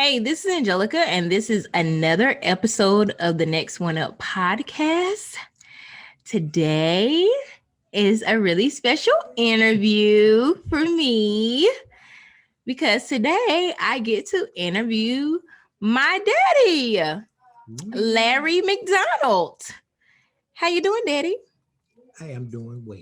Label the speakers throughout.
Speaker 1: Hey, this is Angelica, and this is another episode of the Next One Up podcast. Today is a really special interview for me because today I get to interview my daddy, Larry McDonald. How you doing, Daddy?
Speaker 2: I am doing well.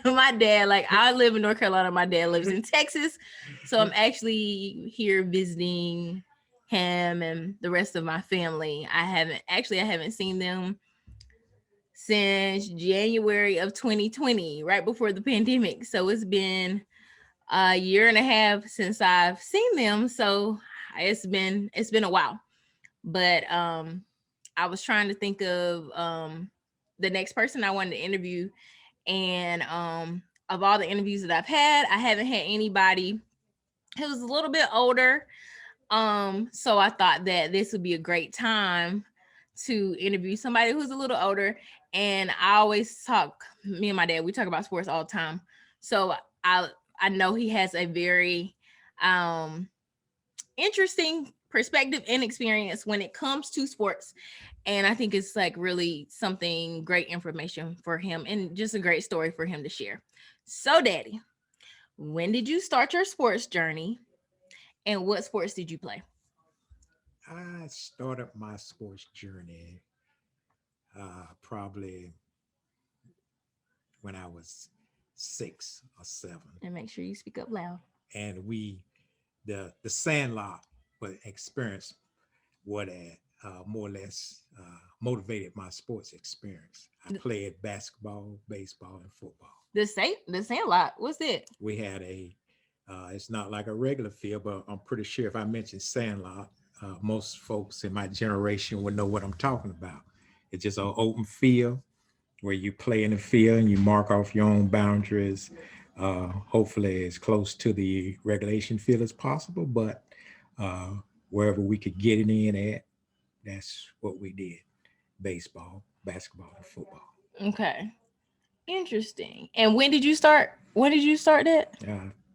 Speaker 1: My dad, I live in North Carolina. My dad lives in Texas. So I'm actually here visiting him and the rest of my family. I haven't seen them since January of 2020, right before the pandemic. So it's been a year and a half since I've seen them. So it's been a while. But I was trying to think of the next person I wanted to interview, and of all the interviews that I've had, I haven't had anybody who was a little bit older. So I thought that this would be a great time to interview somebody who's a little older. And I always talk, me and my dad, we talk about sports all the time. So I know he has a very interesting perspective and experience when it comes to sports. And I think it's really something great information for him and just a great story for him to share. So, Daddy, when did you start your sports journey and what sports did you play?
Speaker 2: I started my sports journey probably when I was 6 or 7,
Speaker 1: And make sure you speak up loud.
Speaker 2: and the Sandlot was experience what more or less motivated my sports experience. I played basketball, baseball, and football.
Speaker 1: The Sandlot, what's it?
Speaker 2: We had it's not like a regular field, but I'm pretty sure if I mention Sandlot, most folks in my generation would know what I'm talking about. It's just an open field where you play in the field and you mark off your own boundaries, hopefully as close to the regulation field as possible, but wherever we could get it in at, that's what we did. Baseball, basketball, and football.
Speaker 1: Okay. Interesting. And when did you start? When did you start that?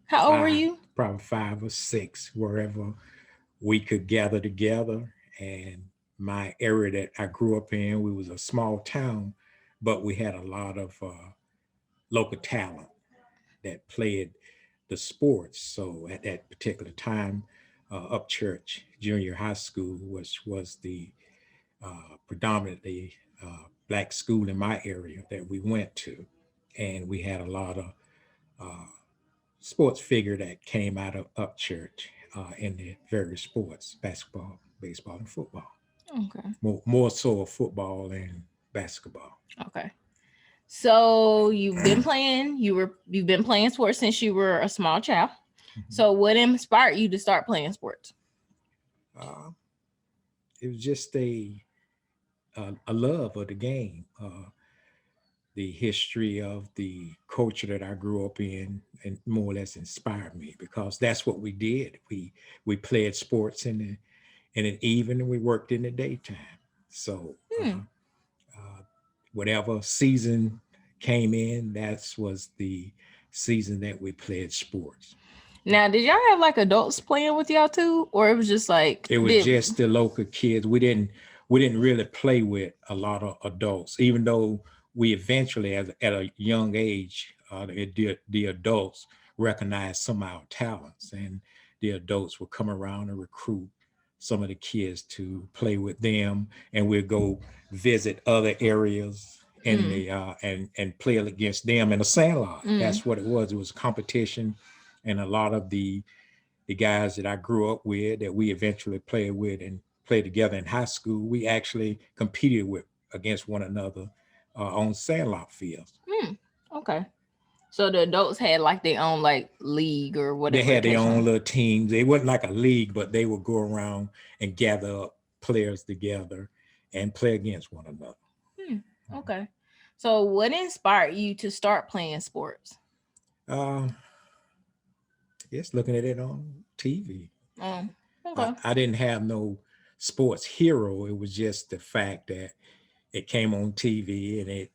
Speaker 1: How old were you?
Speaker 2: Probably 5 or 6, wherever we could gather together. And my area that I grew up in, we was a small town, but we had a lot of local talent that played the sports. So at that particular time, Upchurch Junior High School, which was the predominantly black school in my area that we went to, and we had a lot of sports figure that came out of Upchurch in the various sports: basketball, baseball, and football.
Speaker 1: Okay.
Speaker 2: More so of football and basketball.
Speaker 1: Okay. So you've been playing sports since you were a small child.
Speaker 2: Mm-hmm.
Speaker 1: So what inspired you to start playing sports?
Speaker 2: It was just a love of the game, the history of the culture that I grew up in, and more or less inspired me because that's what we did. We played sports in the evening, we worked in the daytime. So whatever season came in, that was the season that we played sports.
Speaker 1: Now, did y'all have adults playing with y'all too, or it was just
Speaker 2: just the local kids? We didn't really play with a lot of adults, even though we eventually, at a young age, the adults recognized some of our talents, and the adults would come around and recruit some of the kids to play with them, and we'd go visit other areas in the and play against them in a sandlot. That's what it was. It was competition, and a lot of the guys that I grew up with that we eventually played with and played together in high school, we actually competed with against one another on sandlot fields.
Speaker 1: Okay. So the adults had their own league or whatever.
Speaker 2: They had their own little teams. They wasn't like a league, but they would go around and gather up players together and play against one another.
Speaker 1: Okay. So what inspired you to start playing sports?
Speaker 2: Just looking at it on TV.
Speaker 1: Okay.
Speaker 2: I didn't have no sports hero. It was just the fact that it came on TV and it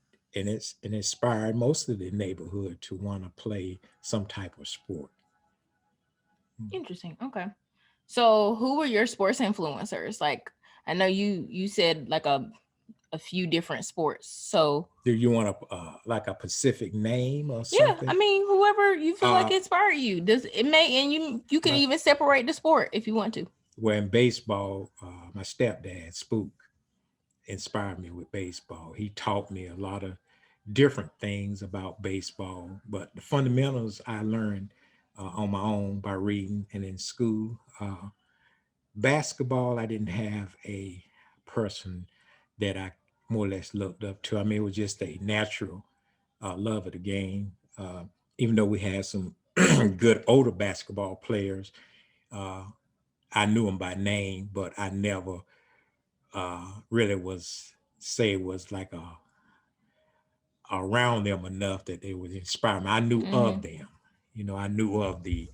Speaker 2: inspired most of the neighborhood to want to play some type of sport.
Speaker 1: Interesting. Okay. So who were your sports influencers? Like I know you said like a few different sports. So
Speaker 2: Do you want a like a specific name or
Speaker 1: yeah, I
Speaker 2: something?
Speaker 1: mean whoever you feel like
Speaker 2: Uh,
Speaker 1: inspired you. Does it may and you can
Speaker 2: my,
Speaker 1: even separate the sport if you want to.
Speaker 2: well, in baseball, my stepdad Spook inspired me with baseball. He taught me a lot of different things about baseball, but the fundamentals I learned on my own by reading and in school. Basketball, I didn't have a person that I more or less looked up to. I mean, it was just a natural love of the game. Even though we had some good older basketball players, uh, I knew them by name, but I never really was say it was like around them enough that they would inspire me. I knew
Speaker 1: Mm-hmm.
Speaker 2: of them. You know, I knew of the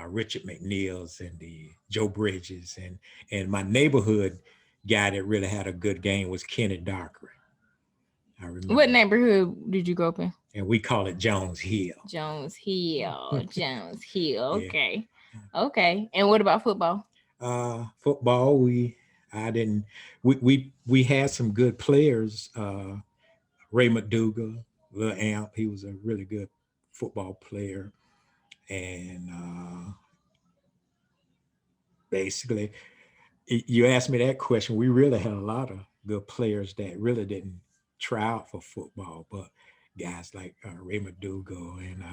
Speaker 2: Richard McNeils and the Joe Bridges, and my neighborhood guy that really had a good game was Kenny Darker. I
Speaker 1: What
Speaker 2: remember,
Speaker 1: neighborhood did you grow up in?
Speaker 2: and we call it Jones Hill.
Speaker 1: Jones Hill. Jones Hill.
Speaker 2: Yeah.
Speaker 1: Okay. Okay. And what about football?
Speaker 2: Football, I didn't we had some good players. Ray McDougal, Lil Amp, he was a really good football player, and basically you asked me that question. We really had a lot of good players that really didn't try out for football, but guys like Ray McDougal and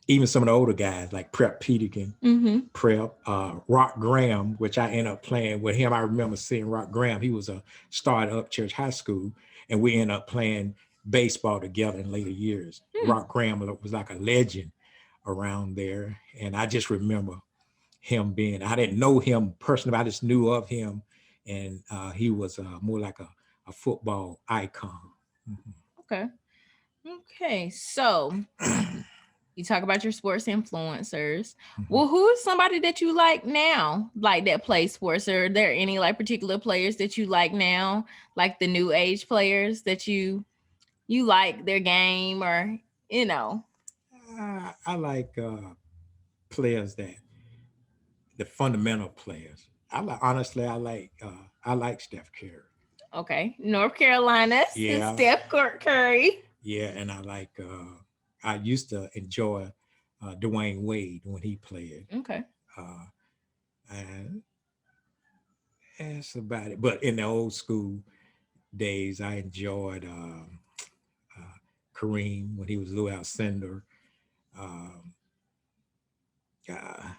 Speaker 2: even some of the older guys like Prep Peterkin,
Speaker 1: Mm-hmm.
Speaker 2: Rock Graham, which I ended up playing with him. I remember seeing Rock Graham. He was a star at Upchurch High School, and we ended up playing baseball together in later years.
Speaker 1: Hmm.
Speaker 2: Rock Graham was like a legend around there, and I just remember him being. I didn't know him personally, I just knew of him, and he was more like a football icon. Mhm.
Speaker 1: Okay. Okay. So you talk about your sports influencers.
Speaker 2: Mhm.
Speaker 1: Well, who's somebody that you like now, like that plays sports? Or are there any like particular players that you like now, like the new age players that you like their game or you know?
Speaker 2: I like players that the fundamental players. I like Steph Curry.
Speaker 1: Okay, North Carolina,
Speaker 2: Yeah,
Speaker 1: Steph Curry.
Speaker 2: yeah, and I used to enjoy Dwayne Wade when he played.
Speaker 1: Okay.
Speaker 2: Uh, and that's about it. But in the old school days, I enjoyed uh, Kareem when he was Lou Alcindor. Um, uh,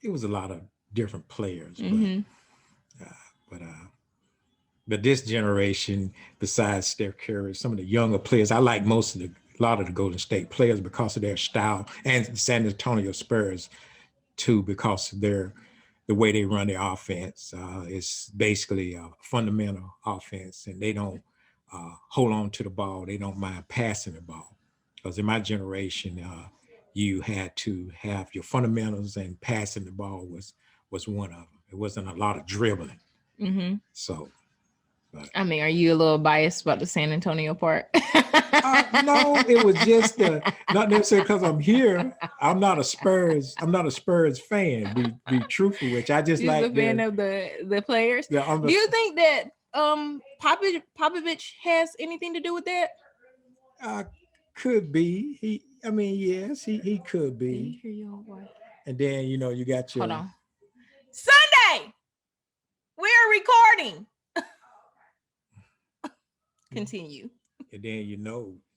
Speaker 2: it was a lot of different players,
Speaker 1: Mm-hmm.
Speaker 2: uh, but uh, but this generation, besides Steph Curry, some of the younger players, I like a lot of the Golden State players because of their style, and San Antonio Spurs too, because of the way they run their offense. It's basically a fundamental offense, and they don't hold on to the ball. They don't mind passing the ball. Because in my generation, you had to have your fundamentals, and passing the ball was one of them. It wasn't a lot of dribbling.
Speaker 1: Mm-hmm.
Speaker 2: So, but
Speaker 1: I mean, are you a little biased about the San Antonio part?
Speaker 2: no, it was just not necessarily because I'm here. I'm not a Spurs fan. Be truthful, which I just
Speaker 1: Just a
Speaker 2: like
Speaker 1: fan
Speaker 2: their.
Speaker 1: of the players.
Speaker 2: Yeah, I'm
Speaker 1: Do
Speaker 2: the
Speaker 1: you think that Popovich has anything to do with that?
Speaker 2: uh, could be. I mean, yes, he could
Speaker 1: Did you
Speaker 2: be.
Speaker 1: hear your wife?
Speaker 2: And then you got
Speaker 1: Hold
Speaker 2: your
Speaker 1: on. Sunday, we're recording. Continue.
Speaker 2: and then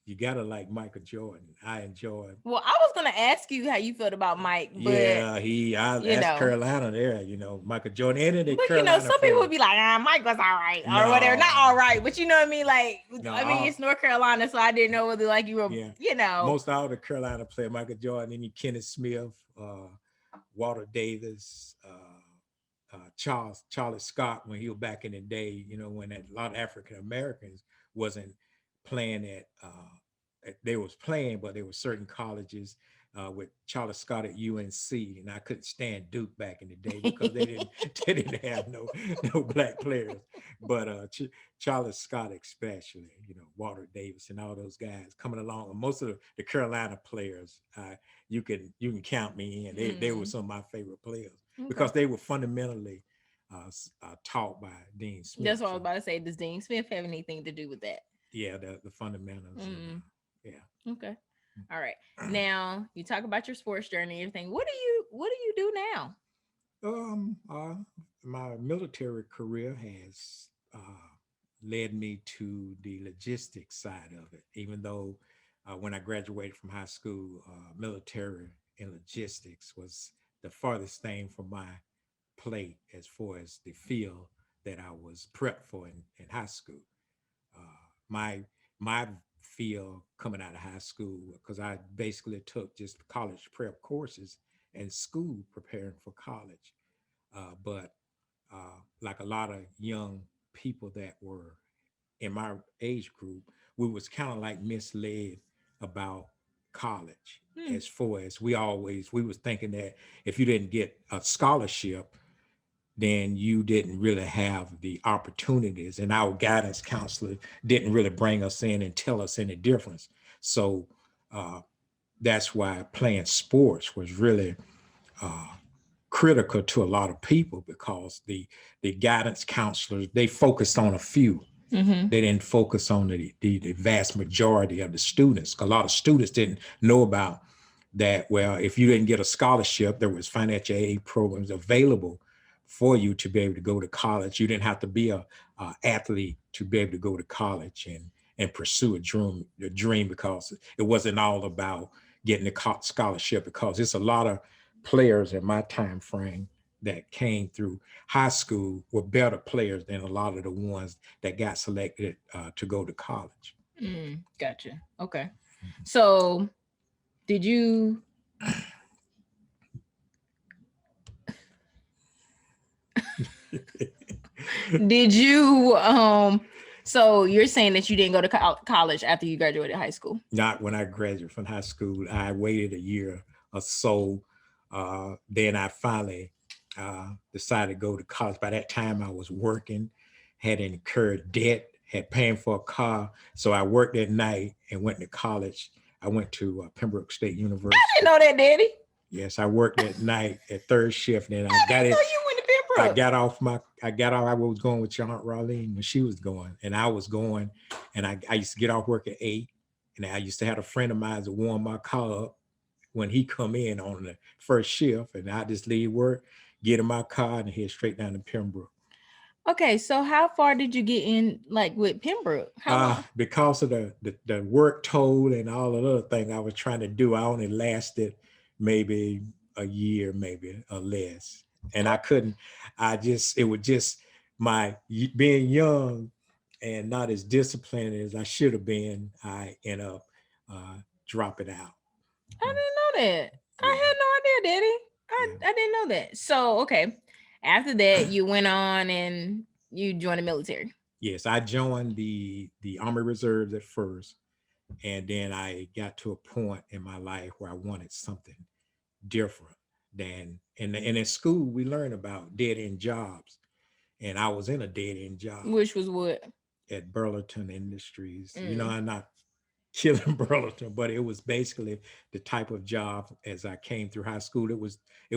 Speaker 2: you gotta like Michael Jordan. I enjoyed.
Speaker 1: Well, I was gonna ask you how you felt about Mike, but
Speaker 2: Yeah,
Speaker 1: you
Speaker 2: that's
Speaker 1: know,
Speaker 2: Carolina there. Michael Jordan, any of the
Speaker 1: but you know,
Speaker 2: Carolina
Speaker 1: some people would
Speaker 2: players.
Speaker 1: be like, Mike was all right or whatever. Not
Speaker 2: No,
Speaker 1: all right, but you know what I mean? Like,
Speaker 2: no,
Speaker 1: I mean, it's North Carolina, so I didn't know whether like you were,
Speaker 2: yeah.
Speaker 1: you know.
Speaker 2: Most all the Carolina players, Michael Jordan, and Kenneth Smith, Walter Davis, Charlie Scott when he was back in the day. When a lot of African Americans wasn't playing they was playing, but there were certain colleges with Charlie Scott at UNC, and I couldn't stand Duke back in the day because they didn't they didn't have no black players. but Charlie Scott especially, Walter Davis and all those guys coming along, and most of the Carolina players, you can count me in. They were
Speaker 1: Mm,
Speaker 2: some of my favorite players
Speaker 1: okay.
Speaker 2: because they were fundamentally taught by Dean Smith.
Speaker 1: That's what I was
Speaker 2: So
Speaker 1: about to say. Does Dean Smith have anything to do with that?
Speaker 2: yeah, the fundamentals, and
Speaker 1: Mm,
Speaker 2: yeah.
Speaker 1: okay. All right. Now you talk about your sports journey and everything. What do you do now?
Speaker 2: Um, uh, my military career has led me to the logistics side of it. Even though when I graduated from high school, military and logistics was the farthest thing from my plate as far as the field that I was prepped for in high school. My my field coming out of high school, because I basically took just college prep courses and school preparing for college, but like a lot of young people that were in my age group, we was kind of like misled about college.
Speaker 1: Hmm.
Speaker 2: As far as we was thinking that if you didn't get a scholarship, then you didn't really have the opportunities. And our guidance counselor didn't really bring us in and tell us any difference. So uh, that's why playing sports was really uh, critical to a lot of people, because the guidance counselors, they focused on a few.
Speaker 1: Mm-hmm.
Speaker 2: They didn't focus on the vast majority of the students. A lot of students didn't know about that. Well, if you didn't get a scholarship, there was financial aid programs available for you to be able to go to college. You didn't have to be a athlete to be able to go to college and pursue a dream, because it wasn't all about getting a scholarship, because it's a lot of players in my time frame that came through high school were better players than a lot of the ones that got selected to go to college.
Speaker 1: Gotcha. Okay. So did you did you so you're saying that you didn't go to college after you graduated high school?
Speaker 2: Not when I graduated from high school. I waited a year or so. Then I finally decided to go to college. By that time, I was working, had incurred debt, had paying for a car. So I worked at night and went to college. I went to Pembroke State
Speaker 1: I didn't
Speaker 2: University.
Speaker 1: know that, Daddy.
Speaker 2: Yes, I worked at night at third shift. And
Speaker 1: I didn't know you went to Pembroke.
Speaker 2: I was going with your Aunt Raleen when she was going, and I was going, and I used to get off work at 8, and I used to have a friend of mine that warm my car up when he come in on the first shift, and I just leave work, get in my car, and head straight down to Pembroke.
Speaker 1: Okay, so how far did you get in, like with Pembroke? How long?
Speaker 2: Because of the work toll and all the other things I was trying to do, I only lasted maybe a year, maybe or less. And I couldn't, it was just being young and not as disciplined as I should have been. I end up uh, dropping out.
Speaker 1: I didn't know that. I
Speaker 2: Yeah,
Speaker 1: had no idea, Daddy. I,
Speaker 2: yeah.
Speaker 1: I didn't know that. So okay, after that, you went on and you joined the military.
Speaker 2: Yes, I joined the Army Reserves at first, and then I got to a point in my life where I wanted something different than and in school we learned about dead end jobs, and I was in a dead end job
Speaker 1: Which was what?
Speaker 2: at Burlington Industries.
Speaker 1: Mm.
Speaker 2: I'm not killing Burlington, but it was basically the type of job. As I came through high school, it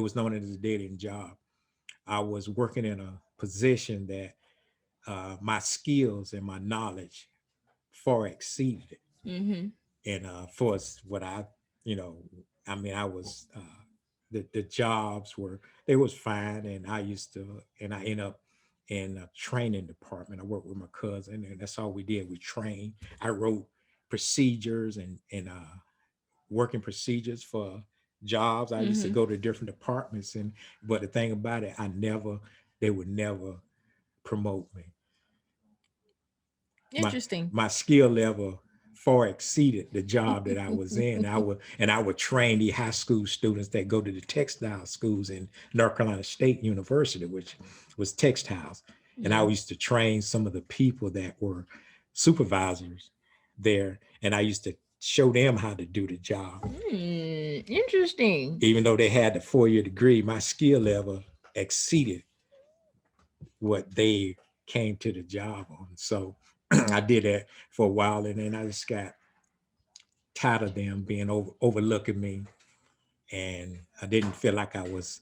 Speaker 2: was known as a dead end job. I was working in a position that my skills and my knowledge far exceeded it.
Speaker 1: Mm-hmm.
Speaker 2: And for us, what you know, I mean, I was the jobs were they was fine, and I end up in a training department. I worked with my cousin, and that's all we did. We trained. I wrote procedures and working procedures for jobs. I used to
Speaker 1: Mm-hmm.
Speaker 2: go to different departments, but the thing about it, they would never promote me. my
Speaker 1: Interesting.
Speaker 2: my skill level far exceeded the job that I was in. I would train the high school students that go to the textile schools in North Carolina State University, which was textiles. And I
Speaker 1: Mm.
Speaker 2: used to train some of the people that were supervisors there, and I used to show them how to do the job.
Speaker 1: Interesting.
Speaker 2: Even though they had the 4-year degree, my skill level exceeded what they came to the job on. So I did that for a while, and then I just got tired of them being overlooking me, and I didn't feel like I was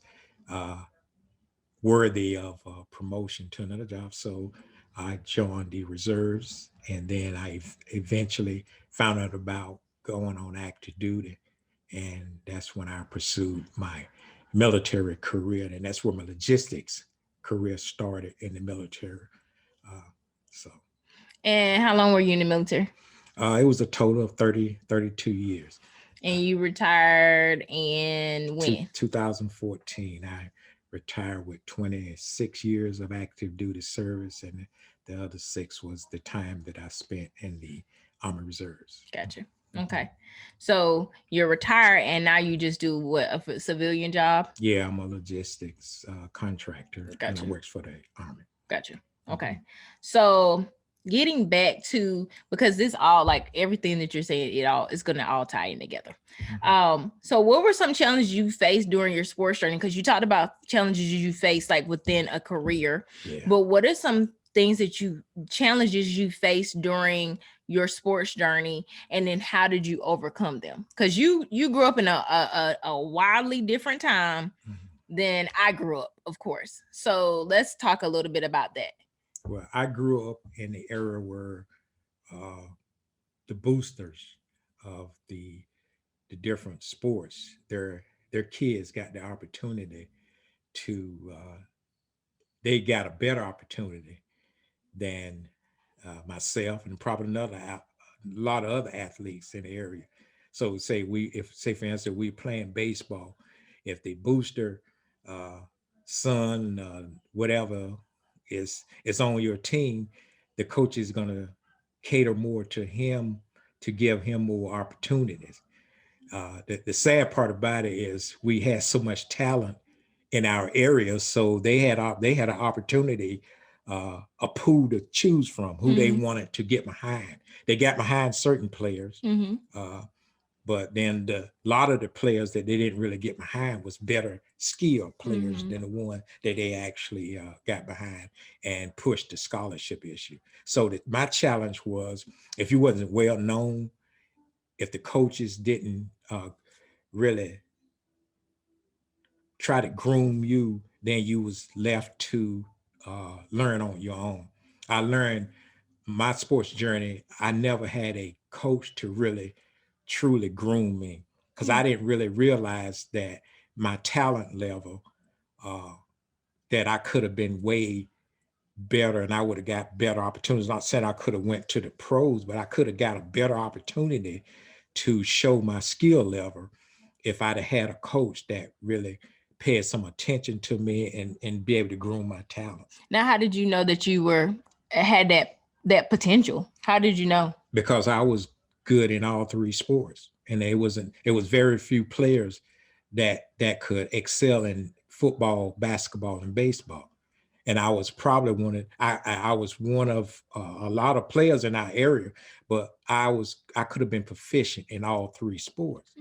Speaker 2: worthy of promotion to another job. So I joined the reserves, and then I eventually found out about going on active duty, and that's when I pursued my military career, and that's where my logistics career started in the military. Uh, so
Speaker 1: And how long were you in the military?
Speaker 2: it was a total of 32 years.
Speaker 1: And you retired in when?
Speaker 2: 2014. I retired with 26 years of active duty service, and the other 6 was the time that I spent in the Army Reserves.
Speaker 1: Gotcha. Okay. So you're retired and now you just do what, a civilian job?
Speaker 2: Yeah, I'm a logistics contractor.
Speaker 1: Gotcha.
Speaker 2: And I works for the Army.
Speaker 1: Gotcha. Okay. So getting back to, because this all, like everything that you're saying, it all is going to all tie in together. So what were some challenges you faced during your sports journey? Because you talked about challenges you faced like within a career, but what are some challenges you faced during your sports journey, and then how did you overcome them? Because you grew up in a wildly different time than I grew up, of course. So let's talk a little bit about that.
Speaker 2: Well, I grew up in the era where the boosters of the different sports, their kids got the opportunity to they got a better opportunity than myself and probably a lot of other athletes in the area. So say for instance, we playing baseball, if the booster son, whatever is on your team, the coach is going to cater more to him to give him more opportunities. The sad part about it is we had so much talent in our area, so they had an opportunity, a pool to choose from who they wanted to get behind. They got behind certain players, but then a lot of the players that they didn't really get behind was better skilled players than the one that they actually got behind and pushed the scholarship issue. So my challenge was, if you wasn't well known, if the coaches didn't really try to groom you, then you was left to learn on your own. I learned my sports journey. I never had a coach to really truly groom me, because I didn't really realize that my talent level, that I could have been way better and I would have got better opportunities. Not saying I could have went to the pros, but I could have got a better opportunity to show my skill level if I'd have had a coach that really paid some attention to me and be able to groom my talent.
Speaker 1: Now, how did you know that you had that potential? How did you know?
Speaker 2: Because I was good in all 3 sports, and it was very few players that could excel in football, basketball, and baseball. And I was probably I was one of a lot of players in our area, but I could have been proficient in all 3 sports.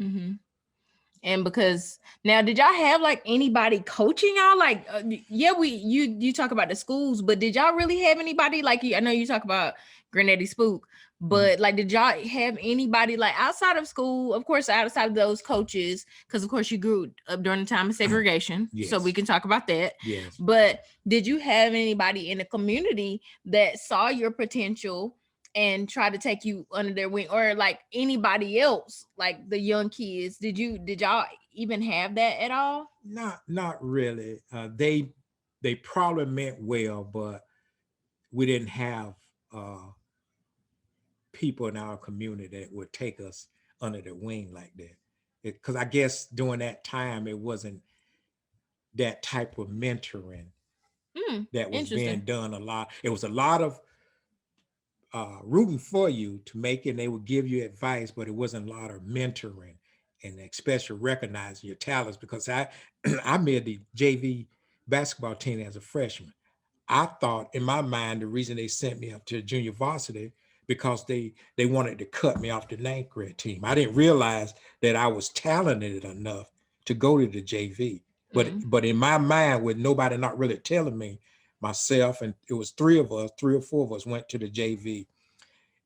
Speaker 1: And because now, did y'all have like anybody coaching y'all? Like, you talk about the schools, but did y'all really have anybody like I know you talk about Granddaddy Spook, but like, did y'all have anybody like outside of school? Of course, outside of those coaches, because of course you grew up during the time of segregation, so we can talk about that.
Speaker 2: Yes.
Speaker 1: But did you have anybody in the community that saw your potential and try to take you under their wing, or like anybody else, like the young kids? Did y'all even have that at all?
Speaker 2: Not really. They probably meant well, but we didn't have people in our community that would take us under their wing like that. Because I guess during that time, it wasn't that type of mentoring that was being done a lot. It was a lot of rooting for you to make it, and they would give you advice, but it wasn't a lot of mentoring and especially recognizing your talents. Because I made the JV basketball team as a freshman. I thought in my mind the reason they sent me up to junior varsity because they wanted to cut me off the 9th grade team. I didn't realize that I was talented enough to go to the JV. But in my mind, with nobody not really telling me, myself, and it was three of us, three or four of us went to the JV.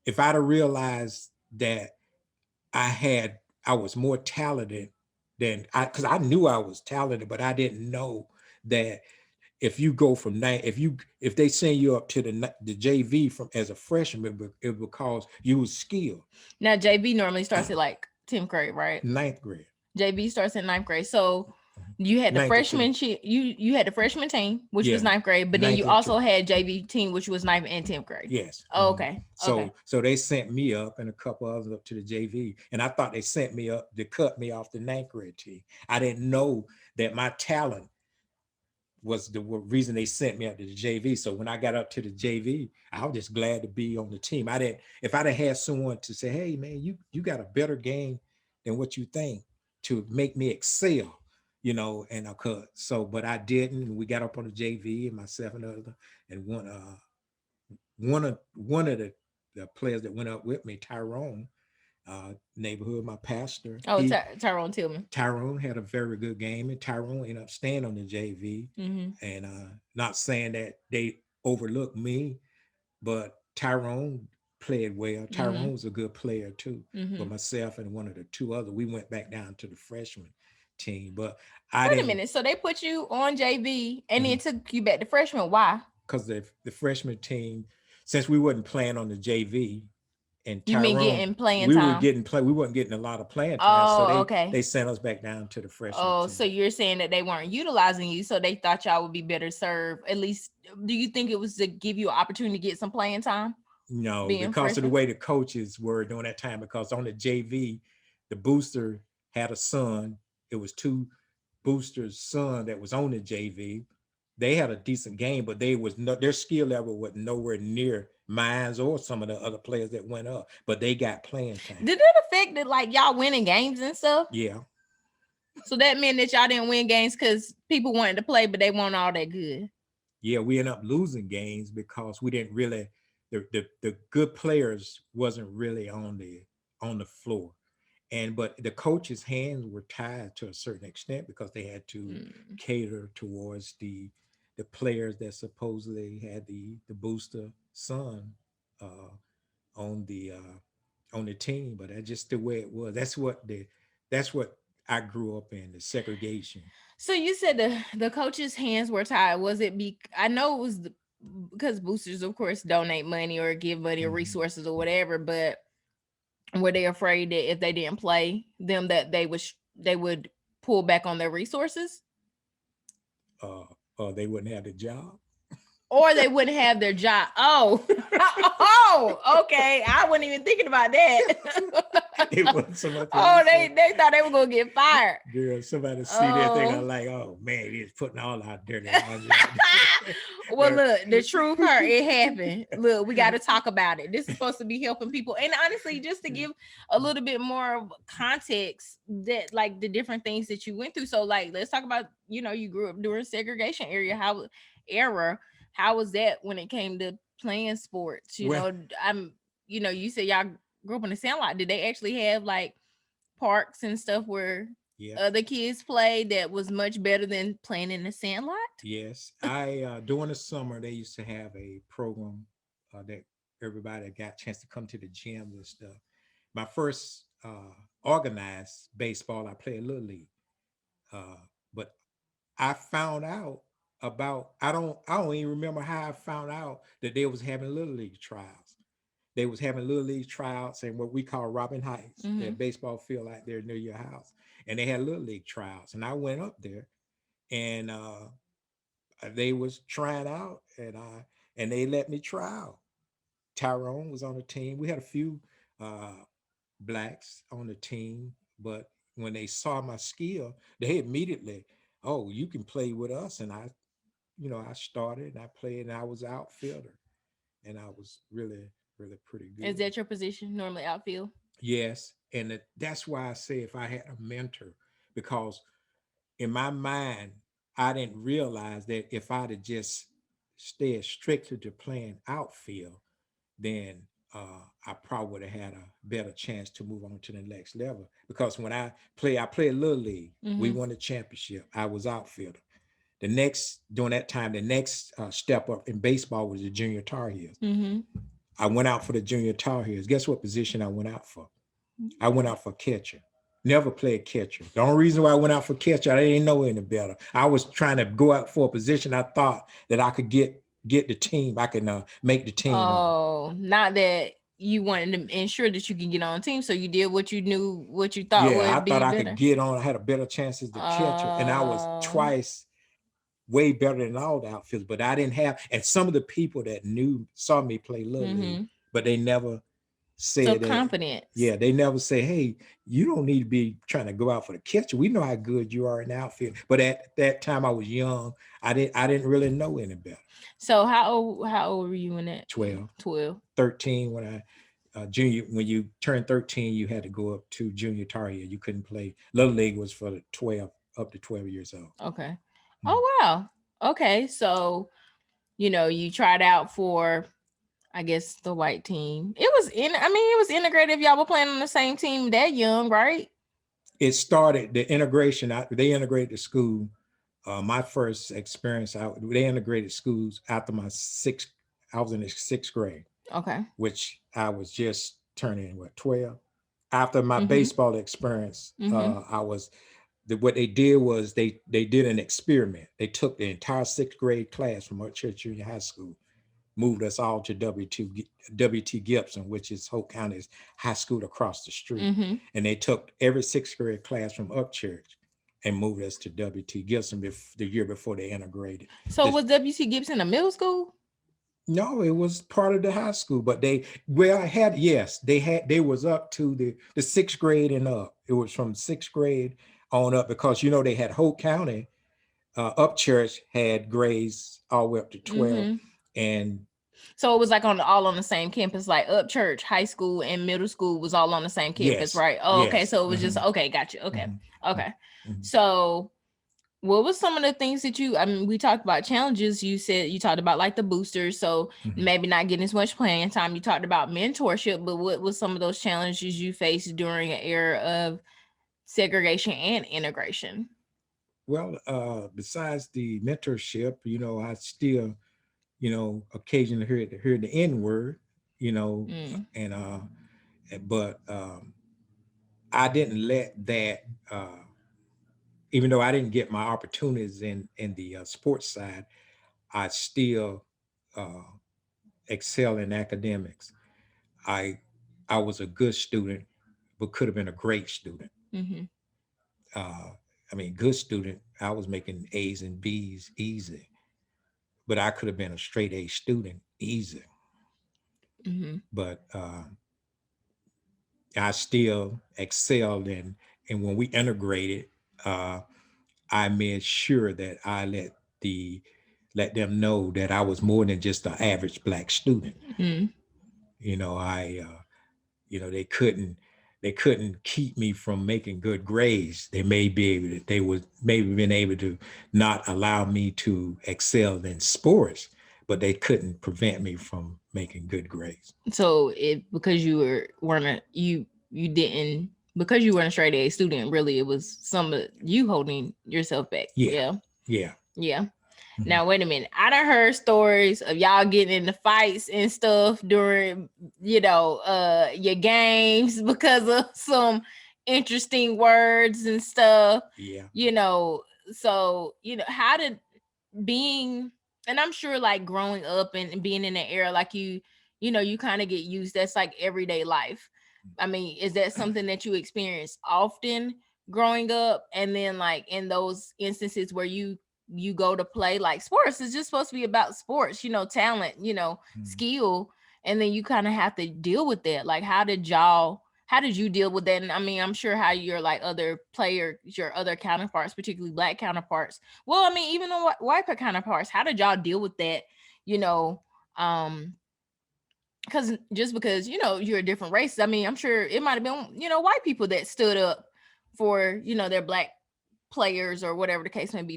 Speaker 2: If I'd have realized that I was more talented than because I knew I was talented, but I didn't know that if you go from nine, if they send you up to the JV from as a freshman, it would cause you was skilled.
Speaker 1: Now JV normally starts at like 10th grade, right?
Speaker 2: Ninth grade.
Speaker 1: JV starts in ninth grade. So you had the
Speaker 2: Ninth or
Speaker 1: freshman
Speaker 2: 10th.
Speaker 1: you had the freshman team, which was
Speaker 2: Yeah,
Speaker 1: ninth grade, but then
Speaker 2: ninth
Speaker 1: you
Speaker 2: and
Speaker 1: also
Speaker 2: 10th.
Speaker 1: had JV team, which was ninth and 10th grade.
Speaker 2: Yes.
Speaker 1: Oh, okay. Okay.
Speaker 2: So they sent me up and a couple others up to the JV, and I thought they sent me up to cut me off the ninth grade team. I didn't know that my talent was the reason they sent me up to the JV. So when I got up to the JV, I was just glad to be on the team. I didn't, if I'd have had someone to say, hey man, you got a better game than what you think to make me excel, and I could. So, but I didn't. We got up on the JV and myself and other, and one of the players that went up with me, Tyrone, neighborhood, my pastor,
Speaker 1: Oh, Tyrone Tillman.
Speaker 2: Tyrone had a very good game, and Tyrone ended up staying on the JV.
Speaker 1: Mm-hmm.
Speaker 2: And not saying that they overlooked me, but Tyrone played well.
Speaker 1: Mm-hmm.
Speaker 2: Tyrone was a good player too.
Speaker 1: Mm-hmm.
Speaker 2: But myself and one of the two other, we went back down to the freshman team. But I
Speaker 1: Wait a
Speaker 2: didn't,
Speaker 1: minute. So they put you on JV and then took you back to freshman. Why?
Speaker 2: because the freshman team, since we wasn't playing on the JV, and
Speaker 1: You mean
Speaker 2: Tyrone,
Speaker 1: getting playing time?
Speaker 2: we weren't getting a lot of playing time, so
Speaker 1: Oh,
Speaker 2: they
Speaker 1: okay.
Speaker 2: sent us back down to the freshman
Speaker 1: Oh,
Speaker 2: team.
Speaker 1: so you're saying that they weren't utilizing you, so they thought y'all would be better served. At least, do you think it was to give you an opportunity to get some playing time,
Speaker 2: No,
Speaker 1: being
Speaker 2: because of the
Speaker 1: freshman?
Speaker 2: way the coaches were during that time, because on the JV, the booster had a son. It was two boosters' son that was on the JV. They had a decent game, but their skill level was nowhere near mine or some of the other players that went up. But they got playing time.
Speaker 1: Did it affect it like y'all winning games and stuff?
Speaker 2: Yeah,
Speaker 1: So that meant that y'all didn't win games because people wanted to play, but they weren't all that good.
Speaker 2: yeah, we ended up losing games because we didn't really the good players wasn't really on the floor. And but the coach's hands were tied to a certain extent because they had to
Speaker 1: Mm.
Speaker 2: cater towards the players that supposedly had the booster son uh on the team. But that's just the way it was. That's what I grew up in, the segregation.
Speaker 1: So you said the coach's hands were tied. Was it I know it was because boosters, of course, donate money or give money or
Speaker 2: Mhm.
Speaker 1: resources or whatever, but were they afraid that if they didn't play them that they would pull back on their resources
Speaker 2: uh they wouldn't have the job.
Speaker 1: or they wouldn't have their job? Oh, oh, okay. I wasn't even thinking about that.
Speaker 2: It was some other
Speaker 1: Oh,
Speaker 2: reason.
Speaker 1: they thought they were gonna get fired.
Speaker 2: Girl, somebody see that thing,
Speaker 1: Oh.
Speaker 2: I'm like, oh man, he's putting all our dirty laundry.
Speaker 1: Well, look, the truth hurt. It happened. Look, we got to talk about it. This is supposed to be helping people, and honestly, just to give a little bit more of context that, like, the different things that you went through. So, like, let's talk about, you grew up during segregation era. How was that when it came to playing sports?
Speaker 2: Well,
Speaker 1: You said y'all grew up in the Sandlot. Did they actually have like parks and stuff where
Speaker 2: yeah,
Speaker 1: other kids played that was much better than playing in the Sandlot?
Speaker 2: yes. I during the summer they used to have a program that everybody got a chance to come to the gyms and stuff. My first organized baseball, I played little league, uh, but I found out about I don't even remember how I found out that they was having little league trials. They was having little league tryouts in what we call Robin Heights,
Speaker 1: Mm-hmm.
Speaker 2: that baseball field out there near your house, and they had little league tryouts. And I went up there, and they was trying out, and they let me try out. Tyrone was on the team. We had a few uh, blacks on the team, but when they saw my skill, they immediately, oh, you can play with us. And I started and I played and I was outfielder, and I was really, really pretty
Speaker 1: Is
Speaker 2: good.
Speaker 1: that your position normally outfield?
Speaker 2: Yes, and that's why I say if I had a mentor, because in my mind, I didn't realize that if I'd have just stayed strictly to playing outfield, then I probably would have had a better chance to move on to the next level. Because when I played Little League, we
Speaker 1: Mm-hmm.
Speaker 2: won the championship. I was outfielder. During that time, the next step up in baseball was the junior Tar Heels.
Speaker 1: Mm-hmm.
Speaker 2: I went out for the junior Tar Heels. Guess what position I went out for? I went out for catcher. Never played catcher. The only reason why I went out for catcher, I didn't know any better. I was trying to go out for a position I thought that I could get the team. I could make the team.
Speaker 1: Oh, not that you wanted to ensure that you can get on the team, so you did what you knew, what you thought would
Speaker 2: I
Speaker 1: be
Speaker 2: thought I
Speaker 1: better.
Speaker 2: could get on. I had a better chance as the catcher, and I was twice way better than all the outfielders. But I didn't have, and some of the people that saw me play Little League, but they never said
Speaker 1: so
Speaker 2: that.
Speaker 1: Confidence.
Speaker 2: Yeah, they never say, "Hey, you don't need to be trying to go out for the catcher. We know how good you are in the outfield." But at that time, I was young. I didn't really know any better.
Speaker 1: So how old were you in that?
Speaker 2: 12.
Speaker 1: 13
Speaker 2: when I junior. When you turned 13, you had to go up to junior Tar Heel. You couldn't play. Little League was for the 12 up to 12 years old.
Speaker 1: Okay. Mm-hmm. Oh wow. Okay, so you tried out for, I guess, the white team. It was integrated if y'all were playing on the same team that young, right?
Speaker 2: It started the integration. They integrated the school. My first experience out, they integrated schools after my sixth. I was in the 6th grade.
Speaker 1: Okay.
Speaker 2: Which I was just turning 12. After my baseball experience, I was. What they did was they did an experiment. They took the entire 6th grade class from our church junior high school, moved us all to W.T. Gibson, which is Hoke County's high school across the street. And they took every 6th grade class from Upchurch and moved us to W.T. Gibson the year before they integrated.
Speaker 1: So was W.T. Gibson a middle school?
Speaker 2: No, it was part of the high school, but they was up to the 6th grade and up. It was from 6th grade on up because they had Hoke County, Upchurch had grades all the way up to 12, and
Speaker 1: so it was like all on the same campus, like Upchurch High School and middle school was all on the same campus, right? Oh, yes. Okay, so it was just okay, gotcha. Okay, okay. So what was some of the things that we talked about challenges. You said you talked about like the boosters, so maybe not getting as much playing time. You talked about mentorship, but what was some of those challenges you faced during an era of segregation and integration?
Speaker 2: Well, besides the mentorship, I still, occasionally hear the N word, and but I didn't let that. Even though I didn't get my opportunities in the sports side, I still excel in academics. I was a good student, but could have been a great student. Good student. I was making A's and B's easy, but I could have been a straight A student easy. But I still excelled in, and when we integrated, I made sure that I let them know that I was more than just an average Black student. They couldn't keep me from making good grades. They would maybe been able to not allow me to excel in sports, but they couldn't prevent me from making good grades.
Speaker 1: So because you weren't a straight A student, really, it was some of you holding yourself back. Yeah. Now, wait a minute. I done heard stories of y'all getting into fights and stuff during, your games because of some interesting words and stuff.
Speaker 2: Yeah.
Speaker 1: So, how did and I'm sure like growing up and being in an era like you kind of get used. That's like everyday life. Is that something that you experience often growing up? And then like in those instances where you go to play, like sports is just supposed to be about sports, talent, skill. And then you kind of have to deal with that. Like, how did you deal with that? And I'm sure how your like other players, your other counterparts, particularly Black counterparts. Well, even the white counterparts, how did y'all deal with that? Because you're a different race. I'm sure it might have been, white people that stood up for, their Black players or whatever the case may be.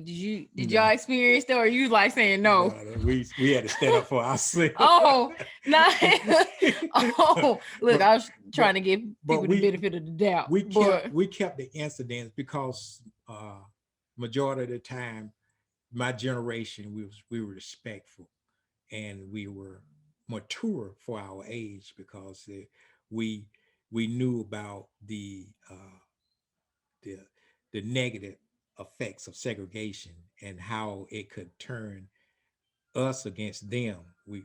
Speaker 1: Did y'all experience that, or you like saying no?
Speaker 2: We had to stand up for ourselves.
Speaker 1: Oh, no. Look, I was trying to give people the benefit of the doubt.
Speaker 2: We kept the incidents because majority of the time my generation, we were respectful and we were mature for our age because we we knew about the the negative effects of segregation and how it could turn us against them.